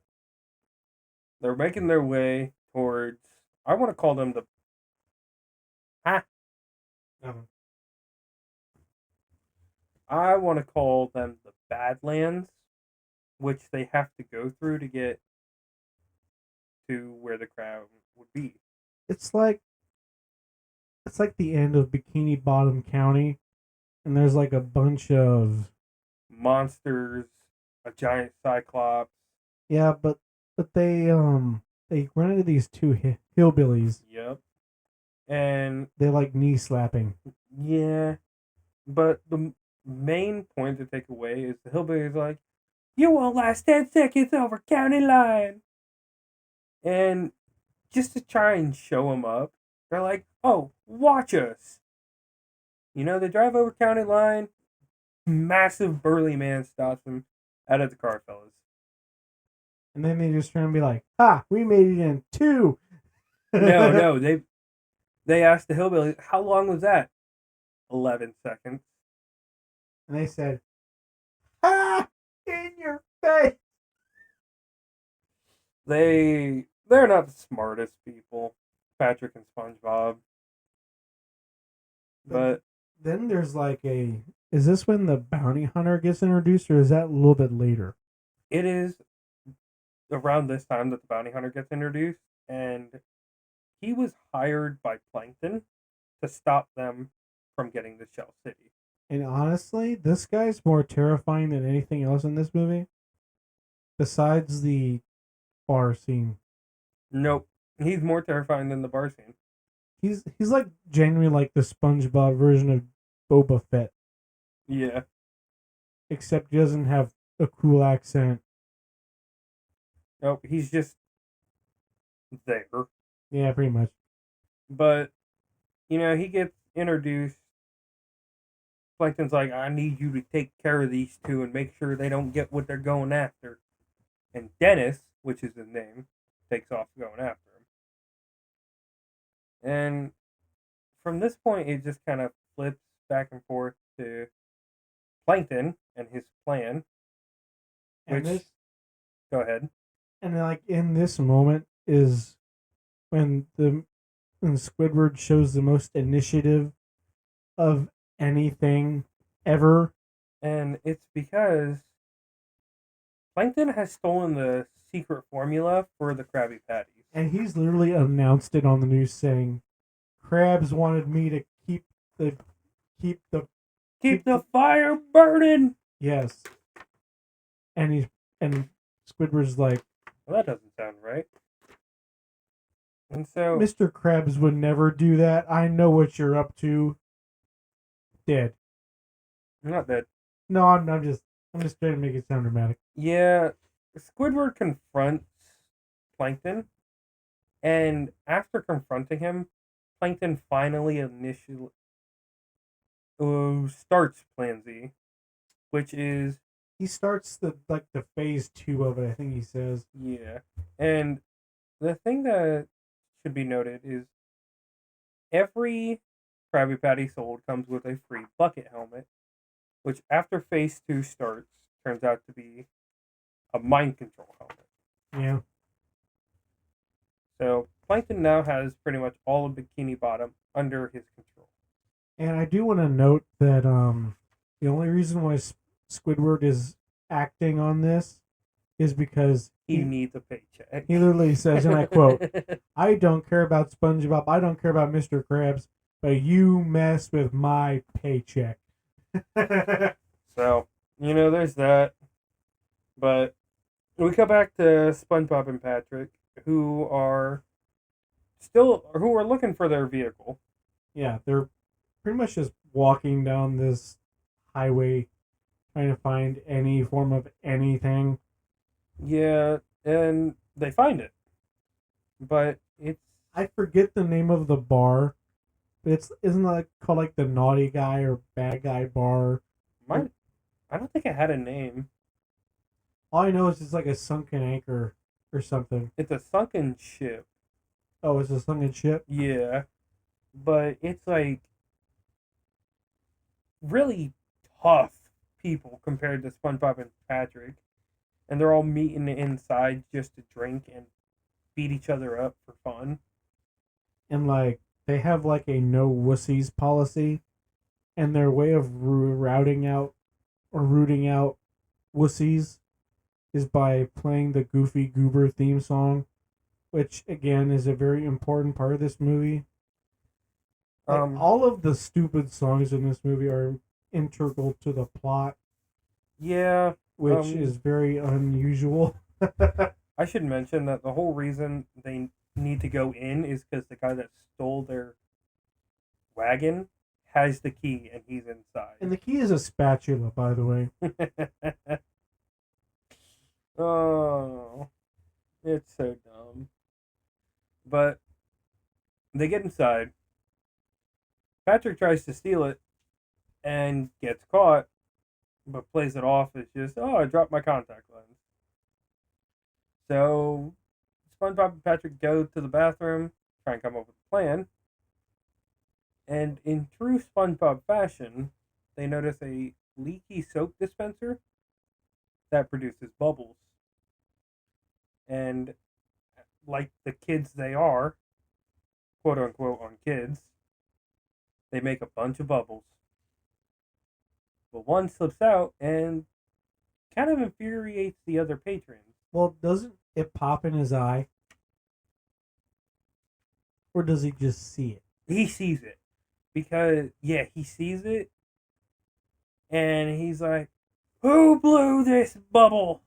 they're making their way towards, I want to call them the Um, I want to call them the Badlands, which they have to go through to get to where the crowd would be. it's like the end of Bikini Bottom County, and there's like a bunch of Monsters, a giant cyclops. yeah, but they run into these two hillbillies. Yep. And They like knee slapping. yeah, but the main point to take away is the hillbilly's like, "You won't last 10 seconds over county line." And just to try and show them up, they're like, "Oh, watch us." They drive over county line. Massive burly man stops them out of the car, fellas. And then they just turn and be like, "Ha, we made it in 2." No, they asked the hillbilly, "How long was that?" 11 seconds. And they said, "Ha, in your face." They're not the smartest people, Patrick and SpongeBob. But Then there's like is this when the bounty hunter gets introduced, or is that a little bit later? it is around this time that the bounty hunter gets introduced, and he was hired by Plankton to stop them from getting to Shell City. And honestly, this guy's more terrifying than anything else in this movie, besides the bar scene. Nope. He's more terrifying than the bar scene. He's like genuinely like the SpongeBob version of Boba Fett, Yeah. except he doesn't have a cool accent. Nope. He's just there. Yeah, pretty much. But, he gets introduced. Plankton's like, "I need you to take care of these two and make sure they don't get what they're going after." And Dennis, which is his name, takes off going after him. And from this point, it just kind of flips back and forth to Plankton and his plan. And Which, go ahead. And like in this moment is when Squidward shows the most initiative of anything ever. And it's because Plankton has stolen the secret formula for the Krabby Patties. And he's literally announced it on the news saying, "Krabs wanted me to keep the fire burning." yes." And Squidward's like, Well, that doesn't sound right. And so "Mr. Krabs would never do that. I know what you're up to." Dead. not that. No, I'm just trying to make it sound dramatic. Yeah, Squidward confronts Plankton, and after confronting him, Plankton finally initially starts Plan Z, which is He starts the phase 2 of it. I think he says. yeah. And the thing that should be noted is every Krabby Patty sold comes with a free bucket helmet, which after phase 2 starts turns out to be a mind control helmet. Yeah. So Plankton now has pretty much all of Bikini Bottom under his control. And I do want to note that the only reason why Squidward is acting on this is because he needs a paycheck. He literally says, and I quote, "I don't care about SpongeBob, I don't care about Mr. Krabs, but you mess with my paycheck." So, there's that. But we come back to SpongeBob and Patrick, who are looking for their vehicle. Yeah, they're pretty much just walking down this highway trying to find any form of anything. Yeah, and they find it. But it's... I forget the name of the bar. Isn't that called like the Naughty Guy or Bad Guy Bar? I don't think it had a name. All I know is it's like a sunken anchor or something. It's a sunken ship. Oh, it's a sunken ship? Yeah. But it's like really tough people compared to SpongeBob and Patrick. And they're all meeting inside just to drink and beat each other up for fun. And like they have like a no wussies policy, and their way of rooting out wussies is by playing the Goofy Goober theme song, which again is a very important part of this movie. All of the stupid songs in this movie are integral to the plot. Yeah. Which is very unusual. I should mention that the whole reason they need to go in is because the guy that stole their wagon has the key and he's inside. And the key is a spatula, by the way. Oh, it's so dumb. But they get inside. Patrick tries to steal it and gets caught, but plays it off as just, I dropped my contact lens. So SpongeBob and Patrick go to the bathroom, try and come up with a plan. And in true SpongeBob fashion, they notice a leaky soap dispenser that produces bubbles. And like the kids they are, quote unquote on kids, they make a bunch of bubbles. But one slips out and kind of infuriates the other patrons. Well, doesn't it pop in his eye? Or does he just see it? He sees it. Because, he sees it. And he's like, who blew this bubble?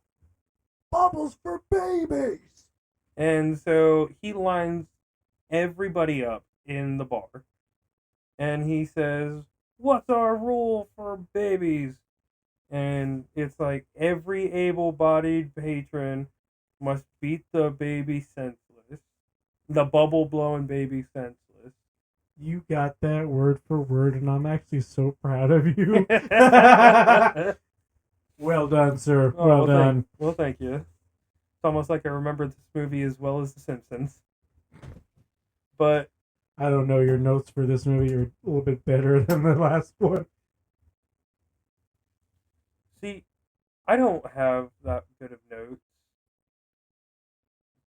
Bubbles for babies! And so he lines everybody up in the bar. And he says, what's our rule for babies? And it's like every able-bodied patron must beat the baby senseless. The bubble-blowing baby senseless. You got that word for word, and I'm actually so proud of you. Well done, sir. Well done. Thank you. It's almost like I remember this movie as well as The Simpsons. But I don't know, your notes for this movie are a little bit better than the last one. See, I don't have that good of notes.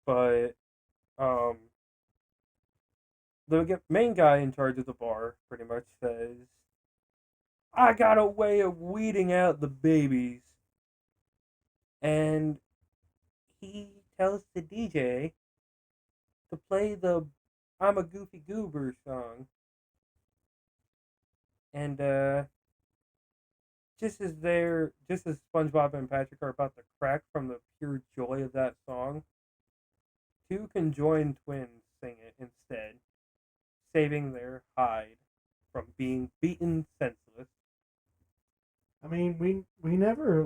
But the main guy in charge of the bar pretty much says, I got a way of weeding out the babies. And he tells the DJ to play the I'm a Goofy Goober song. And just as SpongeBob and Patrick are about to crack from the pure joy of that song, two conjoined twins sing it instead, saving their hide from being beaten senseless. I mean, we never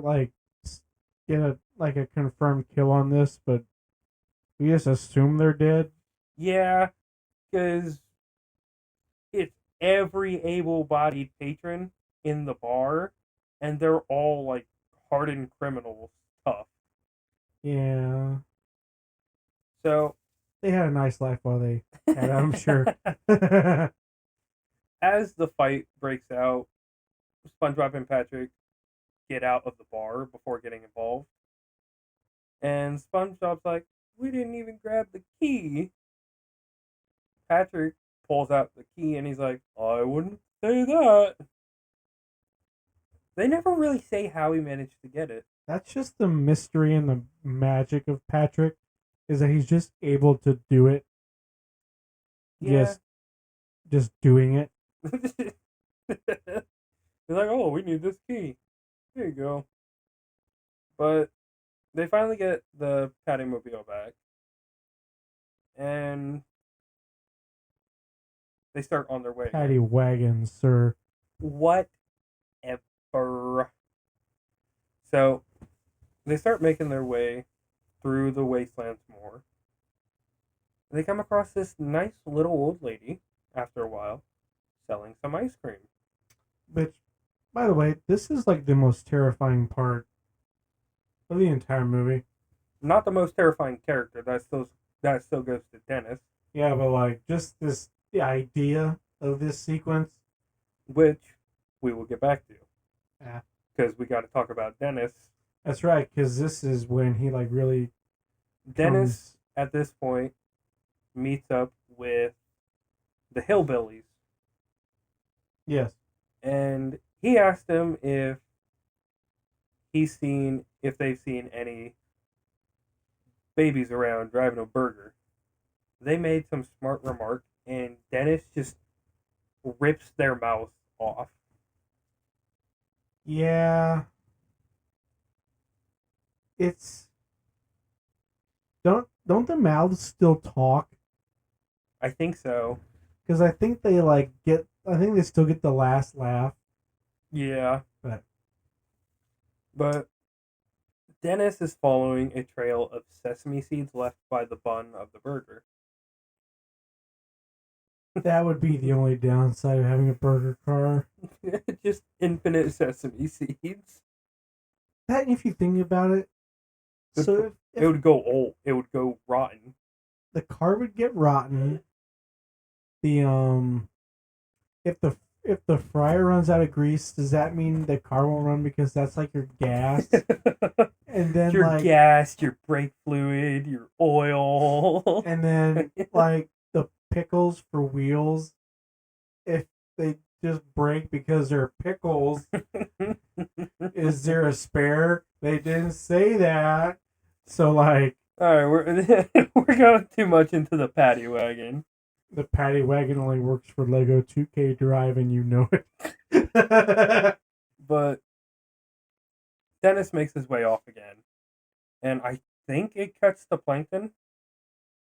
get a confirmed kill on this, but we just assume they're dead. Yeah, because every able-bodied patron in the bar, and they're all like hardened criminals, tough. Yeah. So They had a nice life while they had it, I'm sure. as the fight breaks out, SpongeBob and Patrick get out of the bar before getting involved. And SpongeBob's like, we didn't even grab the key. Patrick pulls out the key and he's like, I wouldn't say that. They never really say how he managed to get it. That's just the mystery and the magic of Patrick, is that he's just able to do it. Yeah. Just doing it. He's like, oh, we need this key. There you go. But they finally get the Pattymobile back. And they start on their way. Paddy wagon, sir. Whatever. So they start making their way through the wastelands more. They come across this nice little old lady after a while selling some ice cream. Which, by the way, this is like the most terrifying part of the entire movie. Not the most terrifying character. That still goes to Dennis. Yeah, but like just the idea of this sequence, which we will get back to. Yeah. Because we got to talk about Dennis. That's right, because this is when he like really. Dennis at this point meets up with the hillbillies. Yes. And he asked them if they've seen any babies around driving a burger. They made some smart remark, and Dennis just rips their mouth off. Yeah. It's don't the mouths still talk? I think so. Because I think they still get the last laugh. Yeah. But Dennis is following a trail of sesame seeds left by the bun of the burger. That would be the only downside of having a burger car. Just infinite sesame seeds. That, if you think about it, so it would go old. It would go rotten. The car would get rotten. If the fryer runs out of grease, does that mean the car won't run because that's like your gas? And then your gas, your brake fluid, your oil. And then like the pickles for wheels, if they just break because they're pickles, is there a spare? They didn't say that. So like, all right, we're going too much into the paddy wagon. The paddy wagon only works for Lego 2K Drive, and you know it. But Dennis makes his way off again, and I think it cuts to Plankton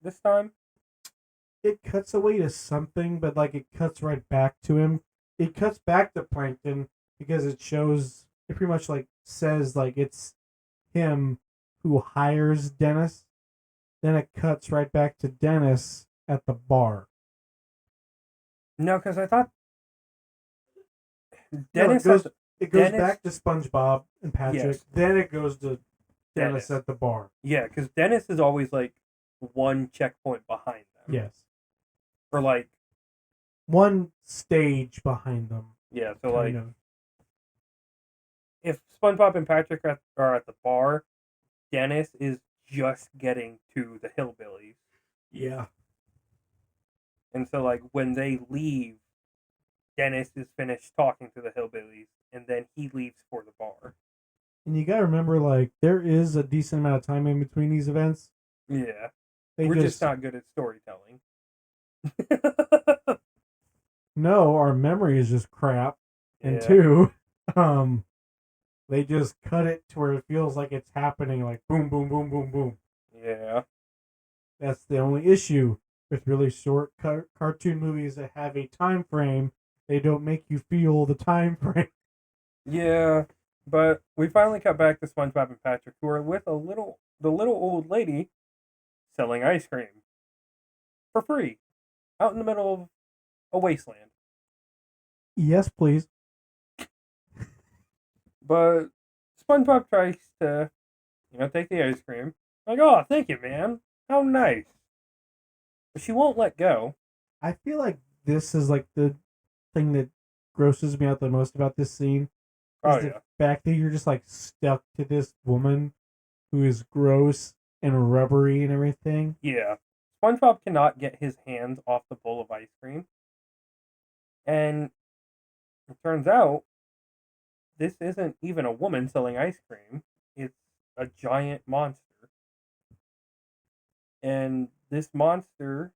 this time. It cuts away to something, but like it cuts right back to him. It cuts back to Plankton because it pretty much like says like it's him who hires Dennis. Then it cuts right back to Dennis at the bar. No, because I thought Dennis it goes back to SpongeBob and Patrick. Yes. Then it goes to Dennis at the bar. Yeah, because Dennis is always like one checkpoint behind them. Yes. Or like one stage behind them. Yeah, so like if SpongeBob and Patrick are at the bar, Dennis is just getting to the hillbillies. Yeah. And so like when they leave, Dennis is finished talking to the hillbillies, and then he leaves for the bar. And you gotta remember, like, there is a decent amount of time in between these events. Yeah. We're just not good at storytelling. No, our memory is just crap. And two, they just cut it to where it feels like it's happening, like boom, boom, boom, boom, boom. Yeah. That's the only issue with really short cartoon movies that have a time frame. They don't make you feel the time frame. Yeah, but we finally cut back to SpongeBob and Patrick, who are with the little old lady selling ice cream for free out in the middle of a wasteland. Yes, please. But SpongeBob tries to, take the ice cream. Like, oh, thank you, man. How nice. But she won't let go. I feel like this is like the thing that grosses me out the most about this scene Oh is the yeah, fact that you're just like stuck to this woman who is gross and rubbery and everything. yeah. SpongeBob cannot get his hands off the bowl of ice cream, and it turns out this isn't even a woman selling ice cream. It's a giant monster, and this monster,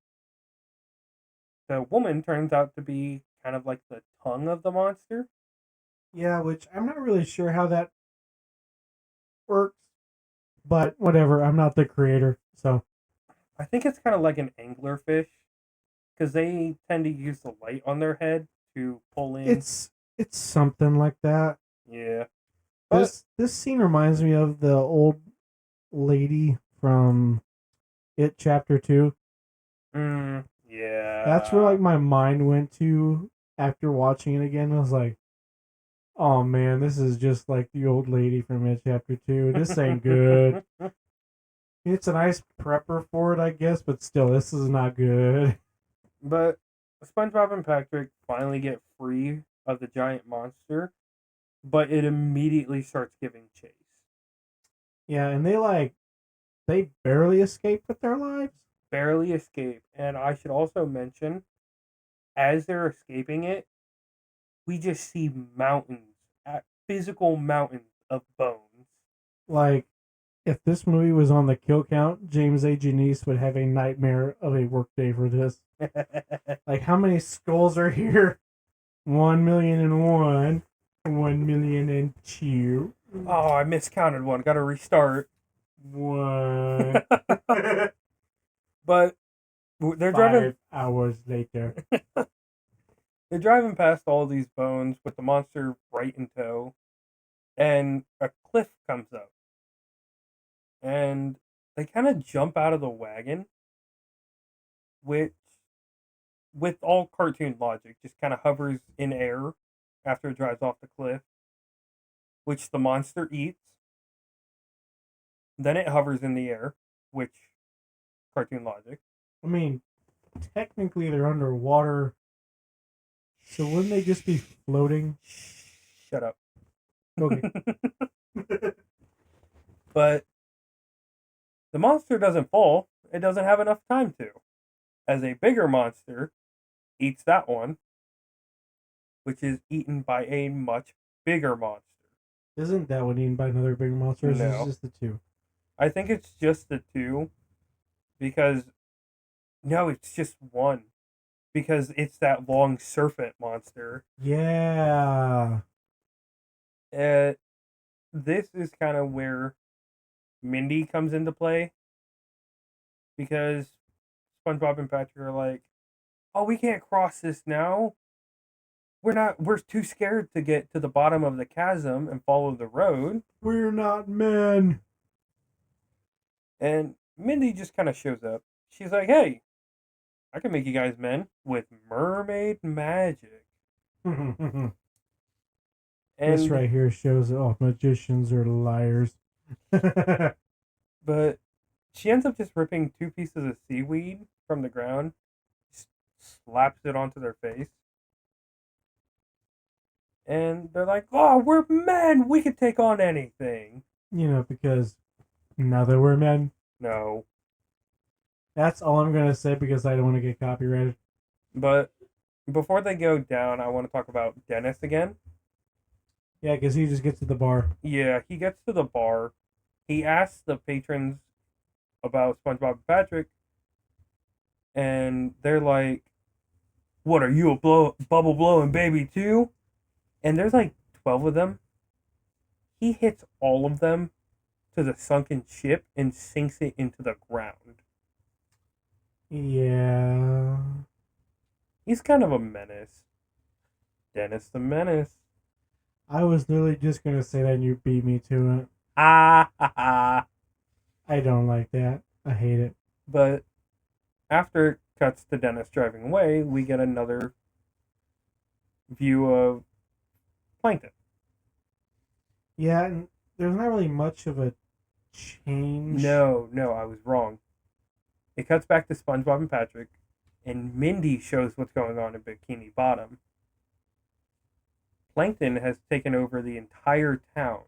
the woman turns out to be kind of like the tongue of the monster. Yeah, which I'm not really sure how that works, but whatever. I'm not the creator, so I think it's kind of like an anglerfish because they tend to use the light on their head to pull in. it's something like that. Yeah, but This scene reminds me of the old lady from It Chapter 2. That's where yeah. like my mind went to after watching it again. I was like, "Oh man, this is just like the old lady from It Chapter 2. This ain't good." It's a nice prepper for it, I guess, but still, this is not good. But SpongeBob and Patrick finally get free of the giant monster, but it immediately starts giving chase. Yeah, and they barely escape with their lives. Barely escape. And I should also mention, as they're escaping it, we just see mountains, physical mountains of bones. Like, if this movie was on the kill count, James A. Janice would have a nightmare of a workday for this. Like, how many skulls are here? 1,000,001, 1,000,002, Oh, I miscounted one. Got to restart. one. But they're driving. 5 hours later. They're driving past all these bones with the monster right in tow, and a cliff comes up, and they kind of jump out of the wagon, which, with all cartoon logic, just kind of hovers in air after it drives off the cliff, which the monster eats. Then it hovers in the air, which cartoon logic. I mean, technically they're underwater, so wouldn't they just be floating? Shut up. Okay. But the monster doesn't fall. It doesn't have enough time to. As a bigger monster eats that one, which is eaten by a much bigger monster. Isn't that one eaten by another bigger monster? Or is this No. just the two? I think it's just the two because no, it's just one because it's that long serpent monster. Yeah. Uh, this is kind of where Mindy comes into play because SpongeBob and Patrick are like, "Oh, we can't cross this now. We're too scared to get to the bottom of the chasm and follow the road." We're not men. And Mindy just kind of shows up. She's like, "Hey, I can make you guys men with mermaid magic." This And right here shows magicians are liars. but she ends up just ripping two pieces of seaweed from the ground, slaps it onto their face, and they're like, "Oh, we're men. We can take on anything." Because now that we're men, No, that's all I'm gonna say because I don't want to get copyrighted. but before they go down, I want to talk about Dennis again. Yeah, because he just gets to the bar. Yeah, he gets to the bar. He asks the patrons about SpongeBob and Patrick, and they're like, "What are you, a bubble blowing baby too?" And there's like 12 of them. He hits all of them to the sunken ship and sinks it into the ground. Yeah. He's kind of a menace. Dennis the Menace. I was literally just gonna say that and you beat me to it. Ah ha ha. I don't like that. I hate it. But after it cuts to Dennis driving away, we get another view of Plankton. Yeah, and there's not really much of a change. No, I was wrong. It cuts back to SpongeBob and Patrick, and Mindy shows what's going on in Bikini Bottom. Plankton has taken over the entire town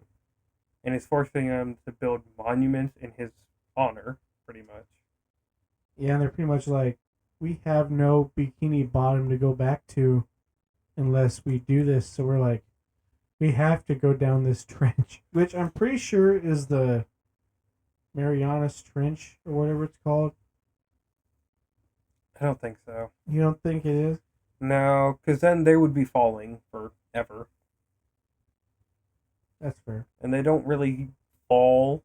and is forcing them to build monuments in his honor, pretty much. Yeah, and they're pretty much like, we have no Bikini Bottom to go back to unless we do this. So we're like, we have to go down this trench, which I'm pretty sure is the Marianas Trench or whatever it's called. I don't think so. You don't think it is? No, because then they would be falling forever. That's fair. And they don't really fall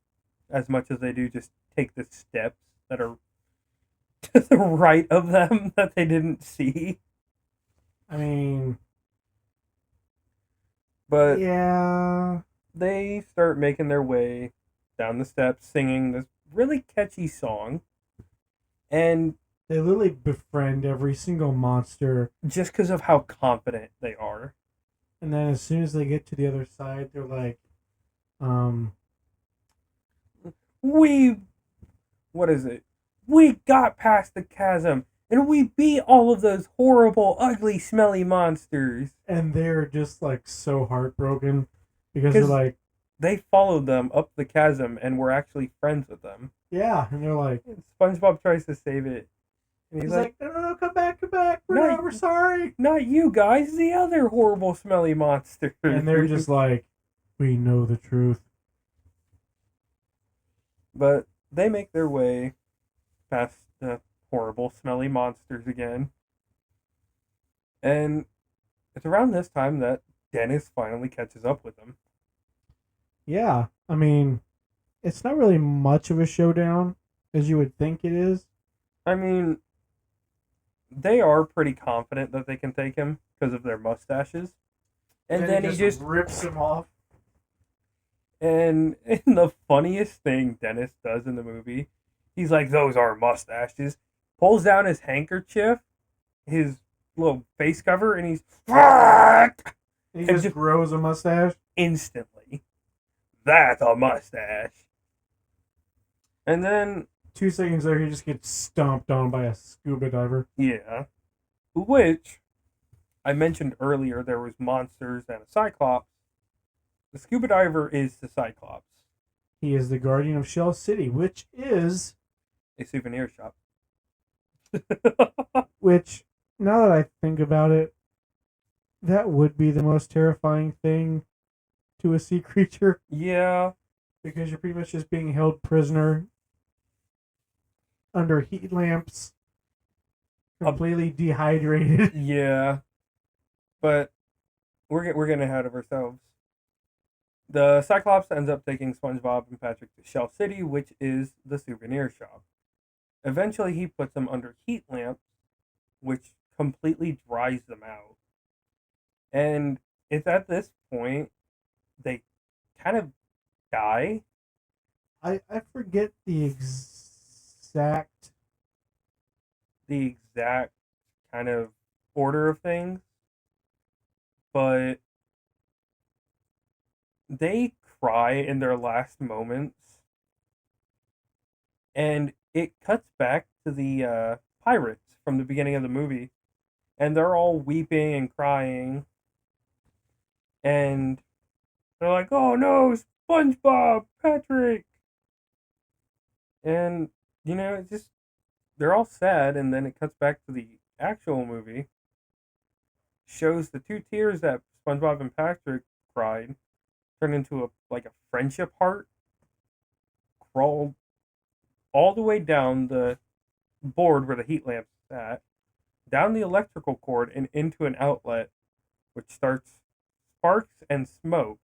as much as they do just take the steps that are to the right of them that they didn't see. I mean, But yeah. they start making their way down the steps singing this really catchy song. And They literally befriend every single monster. just because of how confident they are. And then as soon as they get to the other side, they're like, What is it? We got past the chasm and we beat all of those horrible, ugly, smelly monsters. and they're just like so heartbroken because they're 'Cause like, they followed them up the chasm and were actually friends with them. yeah. And they're like, And SpongeBob tries to save it. And he's like, no, come back. No, We're sorry. not you guys, the other horrible, smelly monsters. And they're just like, we know the truth. But they make their way past the horrible, smelly monsters again. And it's around this time that Dennis finally catches up with them. Yeah. I mean, it's not really much of a showdown as you would think it is. I mean, they are pretty confident that they can take him because of their mustaches. And then he just rips him off. And the funniest thing Dennis does in the movie, he's like, those are mustaches. Pulls down his handkerchief, his little face cover, and he's He just grows a mustache. instantly. That's a mustache. And then 2 seconds later, he just gets stomped on by a scuba diver. yeah. Which I mentioned earlier, there was monsters and a Cyclops. The scuba diver is the Cyclops. He is the guardian of Shell City, which is... A souvenir shop. Which, now that I think about it, that would be the most terrifying thing to a sea creature. Yeah. Because you're pretty much just being held prisoner under heat lamps, completely dehydrated. Yeah. But we're getting ahead of ourselves. The Cyclops ends up taking SpongeBob and Patrick to Shell City, which is the souvenir shop. Eventually, he puts them under heat lamps, which completely dries them out. And it's at this point they kind of die. I forget the exact kind of order of things, but they cry in their last moments, and it cuts back to the pirates from the beginning of the movie, and they're all weeping and crying, and they're like, "Oh no, SpongeBob, Patrick," and it's just they're all sad, and then it cuts back to the actual movie, shows the 2 tears that SpongeBob and Patrick cried turn into a friendship heart, crawled all the way down the board where the heat lamp's at, down the electrical cord and into an outlet, which starts sparks and smoke,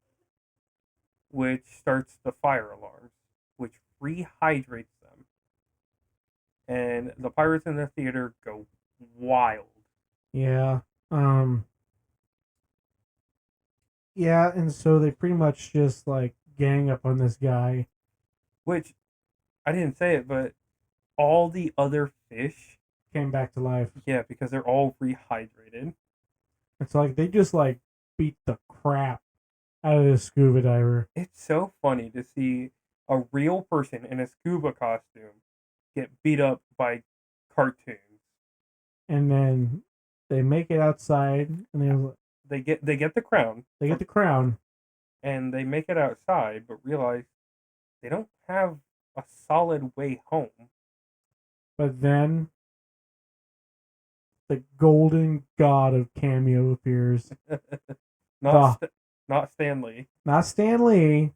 which starts the fire alarms, which rehydrates them. And the pirates in the theater go wild. Yeah. Yeah, and so they pretty much just like gang up on this guy. Which, I didn't say it, but all the other fish Came back to life. yeah, because they're all rehydrated. It's like they just like beat the crap out of this scuba diver. It's so funny to see a real person in a scuba costume get beat up by cartoons. And then they make it outside and They get the crown they get the crown. and they make it outside, but realize they don't have a solid way home. But then the golden god of cameo appears. not not Stanley. Not Stan Lee,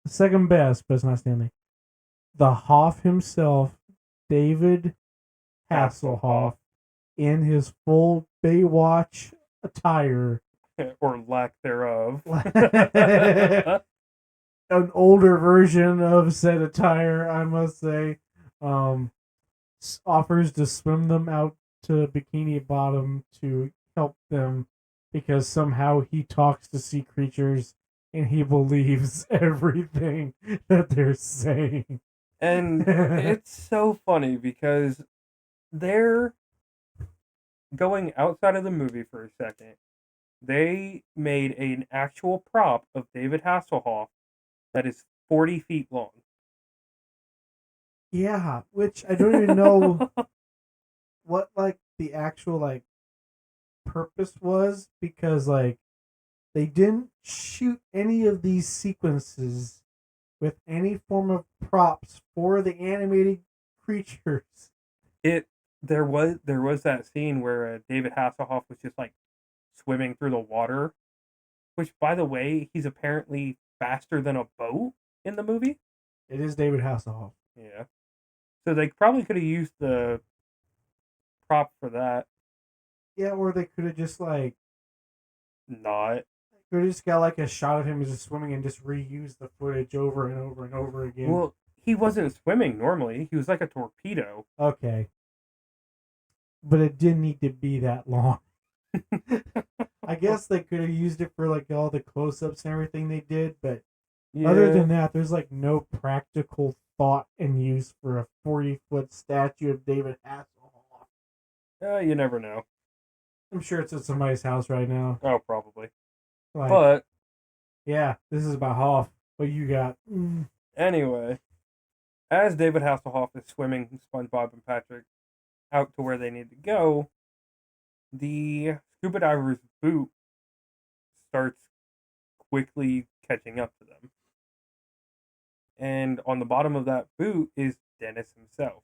the second best, but it's not Stan Lee. The Hoff himself, David Hasselhoff, in his full Baywatch attire. Or lack thereof. An older version of said attire, I must say. Offers to swim them out to Bikini Bottom to help them because somehow he talks to sea creatures and he believes everything that they're saying. And it's so funny because they're going outside of the movie for a second. They made an actual prop of David Hasselhoff that is 40 feet long. Yeah, which I don't even know what like the actual like purpose was because like they didn't shoot any of these sequences with any form of props for the animated creatures. There was that scene where David Hasselhoff was just like swimming through the water, which by the way, he's apparently faster than a boat in the movie. It is David Hasselhoff. Yeah. So they probably could have used the prop for that. Yeah, or they could have just like Not. could have just got like a shot of him just swimming and just reused the footage over and over and over again. Well, he wasn't swimming normally. He was like a torpedo. Okay. But it didn't need to be that long. I guess they could have used it for like all the close-ups and everything they did, but other than that, there's like no practical thought and use for a 40-foot statue of David Hasselhoff. You never know. I'm sure it's at somebody's house right now. Oh, probably. Like, But yeah, this is about Hoff. What you got? Anyway, as David Hasselhoff is swimming SpongeBob and Patrick out to where they need to go, the scuba diver's boot starts quickly catching up to them. And on the bottom of that boot is Dennis himself.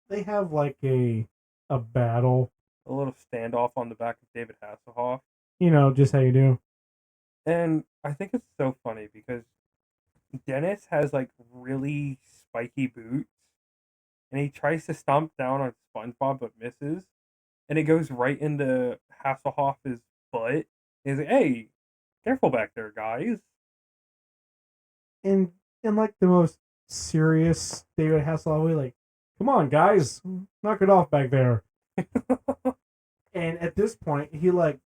They have like a battle. A little standoff on the back of David Hasselhoff. You know, just how you do. And I think it's so funny because Dennis has like really spiky boots and he tries to stomp down on SpongeBob but misses. And it goes right into Hasselhoff's butt. He's like, hey, careful back there, guys. And in like the most serious David Hasselhoff way, like, come on, guys, knock it off back there. And at this point, he like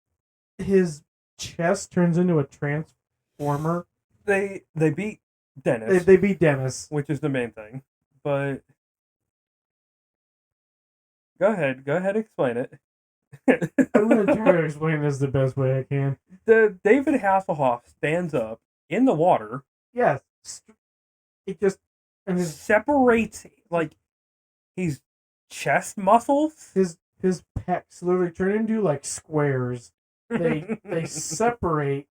his chest turns into a transformer. They beat Dennis. They beat Dennis, which is the main thing. But go ahead, explain it. I'm gonna try to explain this the best way I can. The David Hasselhoff stands up in the water. Yes, it just and separates like his chest muscles. His pecs literally turn into like squares. They separate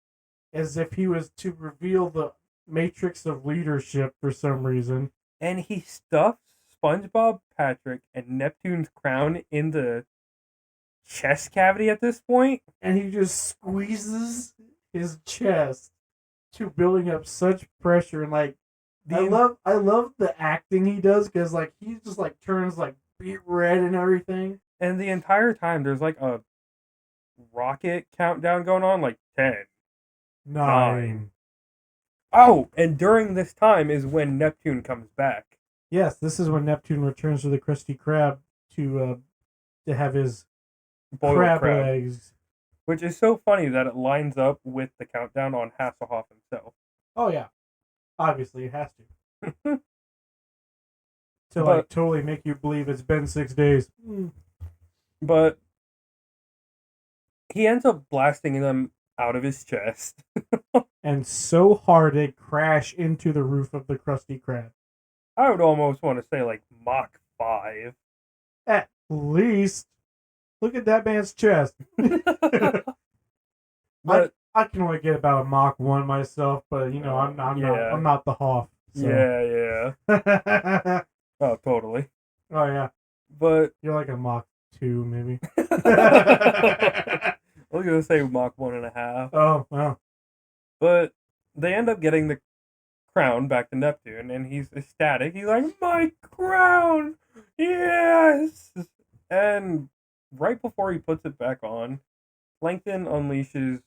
as if he was to reveal the matrix of leadership for some reason. And he stuffs SpongeBob, Patrick, and Neptune's crown in the chest cavity at this point. And he just squeezes his chest to building up such pressure. And like, I love the acting he does because like he just like turns like beet red and everything. And the entire time there's like a rocket countdown going on, like 10, 9. Oh, and during this time is when Neptune comes back. Yes, this is when Neptune returns to the Krusty Krab to have his crab legs. Which is so funny that it lines up with the countdown on Hasselhoff himself. Oh yeah, obviously it has to. Like totally make you believe it's been 6 days. But he ends up blasting them out of his chest. And so hard they crash into the roof of the Krusty Krab. I would almost want to say like Mach 5. At least, look at that man's chest. But I can only get about a Mach 1 myself, but you know I'm not the Hoff. So. Yeah. Oh, totally. Oh yeah, but you're like a Mach 2 maybe. I was gonna say Mach 1.5. Oh wow. But they end up getting the crown back to Neptune, and he's ecstatic. He's like, "My crown, yes!" And right before he puts it back on, Plankton unleashes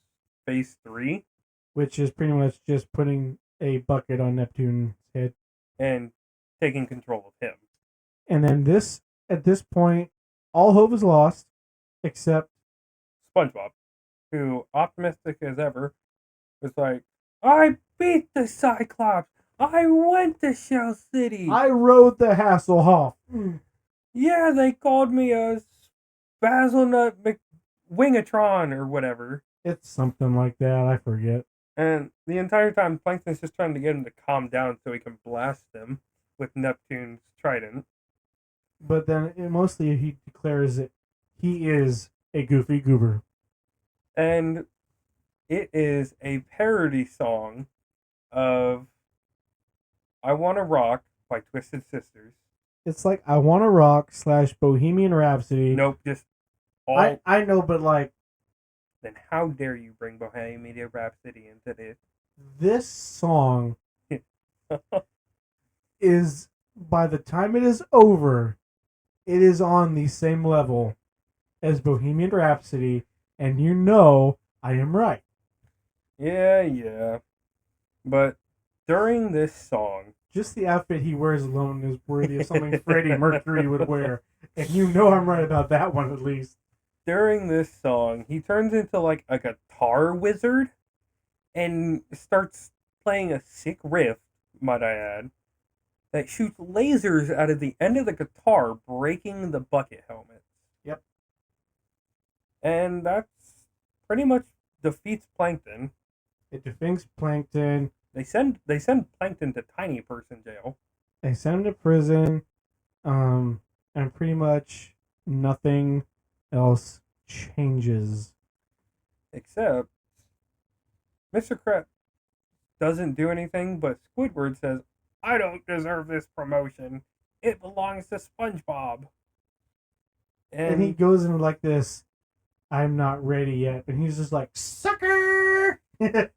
Phase 3, which is pretty much just putting a bucket on Neptune's head and taking control of him. And then at this point, all hope is lost, except SpongeBob, who, optimistic as ever, was like, "I beat the Cyclops. I went to Shell City. I rode the Hasselhoff. Yeah, they called me a Basilnut McWingatron or whatever." It's something like that. I forget. And the entire time, Plankton's just trying to get him to calm down so he can blast him with Neptune's trident. But then mostly he declares that he is a goofy goober. And it is a parody song of I Wanna Rock by Twisted Sisters. It's like I Wanna Rock / Bohemian Rhapsody. Nope, just all. I know, but like. Then how dare you bring Bohemian Rhapsody into this? This song is, by the time it is over, it is on the same level as Bohemian Rhapsody, and you know I am right. Yeah. But during this song, just the outfit he wears alone is worthy of something Freddie Mercury would wear. And you know I'm right about that one, at least. During this song, he turns into like a guitar wizard and starts playing a sick riff, might I add, that shoots lasers out of the end of the guitar, breaking the bucket helmets. Yep. And that's pretty much defeats Plankton. It defeats Plankton. They send Plankton to Tiny Person Jail. They send him to prison, and pretty much nothing else changes. Except Mr. Krabs doesn't do anything, but Squidward says, "I don't deserve this promotion. It belongs to SpongeBob." And he goes in like this, "I'm not ready yet." And he's just like, "Sucker!"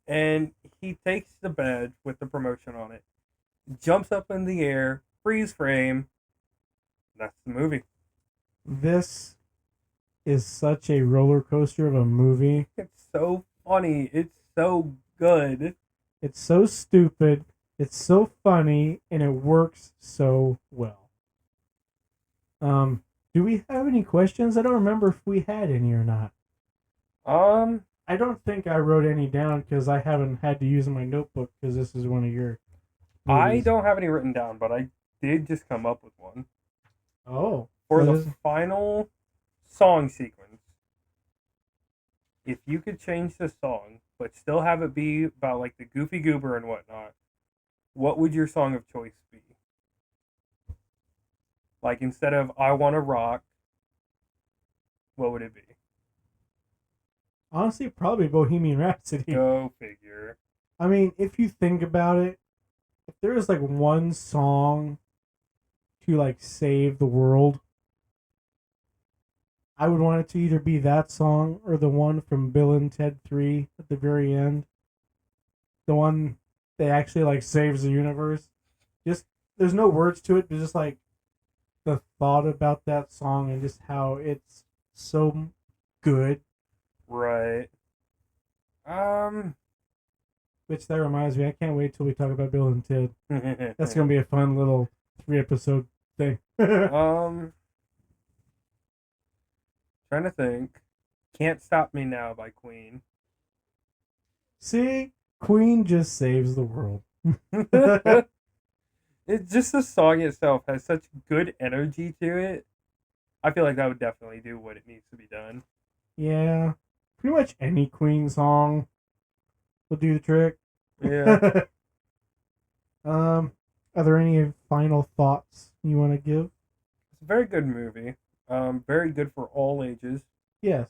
And he takes the badge with the promotion on it, jumps up in the air, freeze frame. That's the movie. This is such a roller coaster of a movie. It's so funny. It's so good. It's so stupid. It's so funny, and it works so well. Do we have any questions? I don't remember if we had any or not. I don't think I wrote any down because I haven't had to use my notebook because this is one of your movies. I don't have any written down, but I did just come up with one. Oh. For the final song sequence, if you could change the song, but still have it be about like the Goofy Goober and whatnot, what would your song of choice be? Like instead of I Wanna Rock, what would it be? Honestly, probably Bohemian Rhapsody. Go figure. I mean, if you think about it, if there is like one song to like save the world, I would want it to either be that song or the one from Bill and Ted 3 at the very end. The one that actually like saves the universe. Just there's no words to it, but just like the thought about that song and just how it's so good. Right. Which that reminds me, I can't wait till we talk about Bill and Ted. That's gonna be a fun little 3-episode thing. Trying to think. Can't Stop Me Now by Queen. See? Queen just saves the world. It's just the song itself has such good energy to it. I feel like that would definitely do what it needs to be done. Yeah. pretty much any Queen song will do the trick. Yeah. Are there any final thoughts you want to give? It's a very good movie. Very good for all ages. Yes.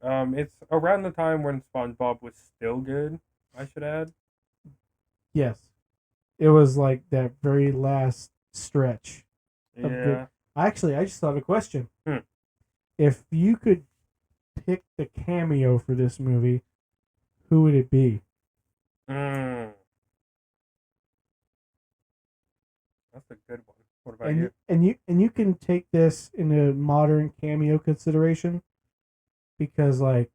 It's around the time when SpongeBob was still good, I should add. Yes. It was like that very last stretch of Yeah. good. Actually, I just thought of a question. Hmm. If you could pick the cameo for this movie, who would it be? Mm. That's a good one. What about And you? you can take this into modern cameo consideration because like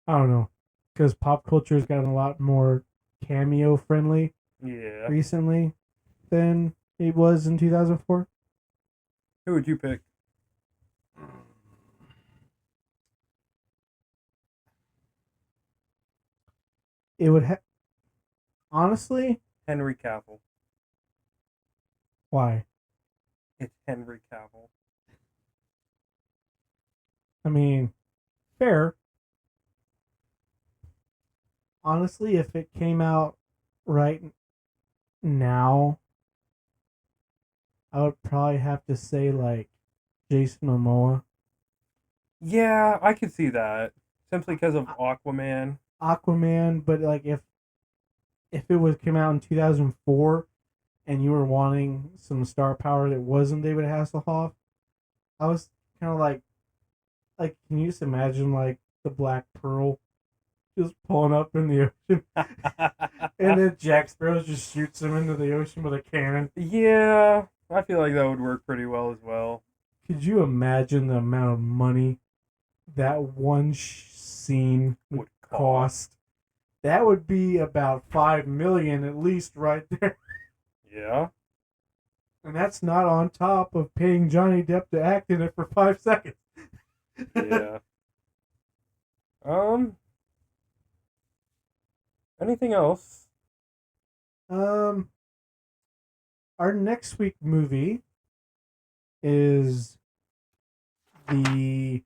I don't know, because pop culture has gotten a lot more cameo friendly Yeah. recently than it was in 2004. Who would you pick? It would have honestly. Henry Cavill. Why? It's Henry Cavill. I mean, fair. Honestly, if it came out right now, I would probably have to say like Jason Momoa. Yeah, I could see that. Simply because of Aquaman. Aquaman, but like if it was came out in 2004 and you were wanting some star power that wasn't David Hasselhoff, I was kind of like can you just imagine like the Black Pearl just pulling up in the ocean and then Jack Sparrow just shoots him into the ocean with a cannon? Yeah, I feel like that would work pretty well as well. Could you imagine the amount of money that one scene would cost? That would be about $5 million at least right there. Yeah. And that's not on top of paying Johnny Depp to act in it for 5 seconds. Yeah. Anything else? Our next week movie is the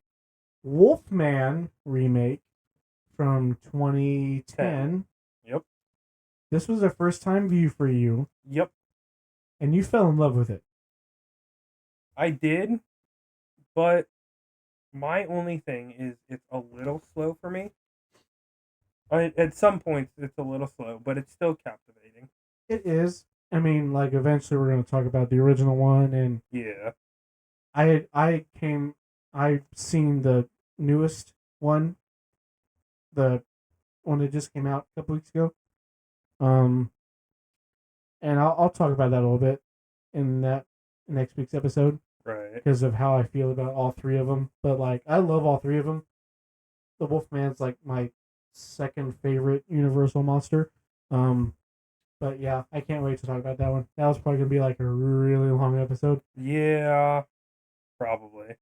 Wolfman remake from 2010. Yep. This was a first time view for you. Yep. And you fell in love with it. I did, but my only thing is it's a little slow for me. At some points, it's a little slow, but it's still captivating. It is. I mean, like eventually we're going to talk about the original one, and yeah, I've seen the newest one, the one that just came out a couple weeks ago. And I'll talk about that a little bit in that next week's episode, right? Because of how I feel about all three of them. But like, I love all three of them. The Wolfman's like my second favorite Universal monster. But yeah, I can't wait to talk about that one. That was probably gonna be like a really long episode. Yeah, probably.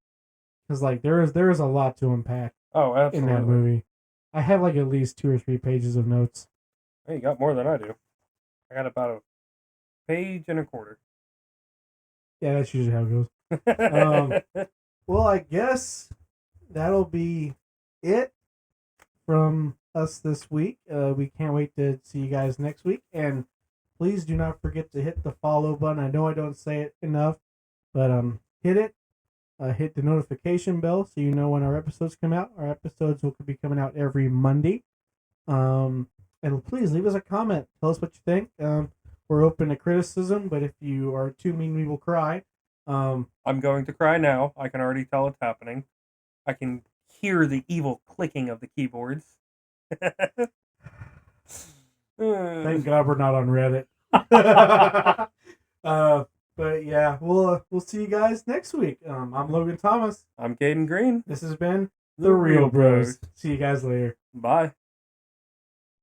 Because like there is a lot to unpack. Oh, absolutely. In that movie, I have like at least 2 or 3 pages of notes. Hey, you got more than I do. I got about a page and a quarter. Yeah, that's usually how it goes. Well, I guess that'll be it from us this week. We can't wait to see you guys next week. And please do not forget to hit the follow button. I know I don't say it enough, but hit it. Hit the notification bell so you know when our episodes come out. Our episodes will be coming out every Monday. And please leave us a comment. Tell us what you think. We're open to criticism, but if you are too mean, we will cry. I'm going to cry now. I can already tell it's happening. I can hear the evil clicking of the keyboards. Thank God we're not on Reddit. But yeah, we'll see you guys next week. I'm Logan Thomas. I'm Caden Green. This has been The Real Bros. See you guys later. Bye.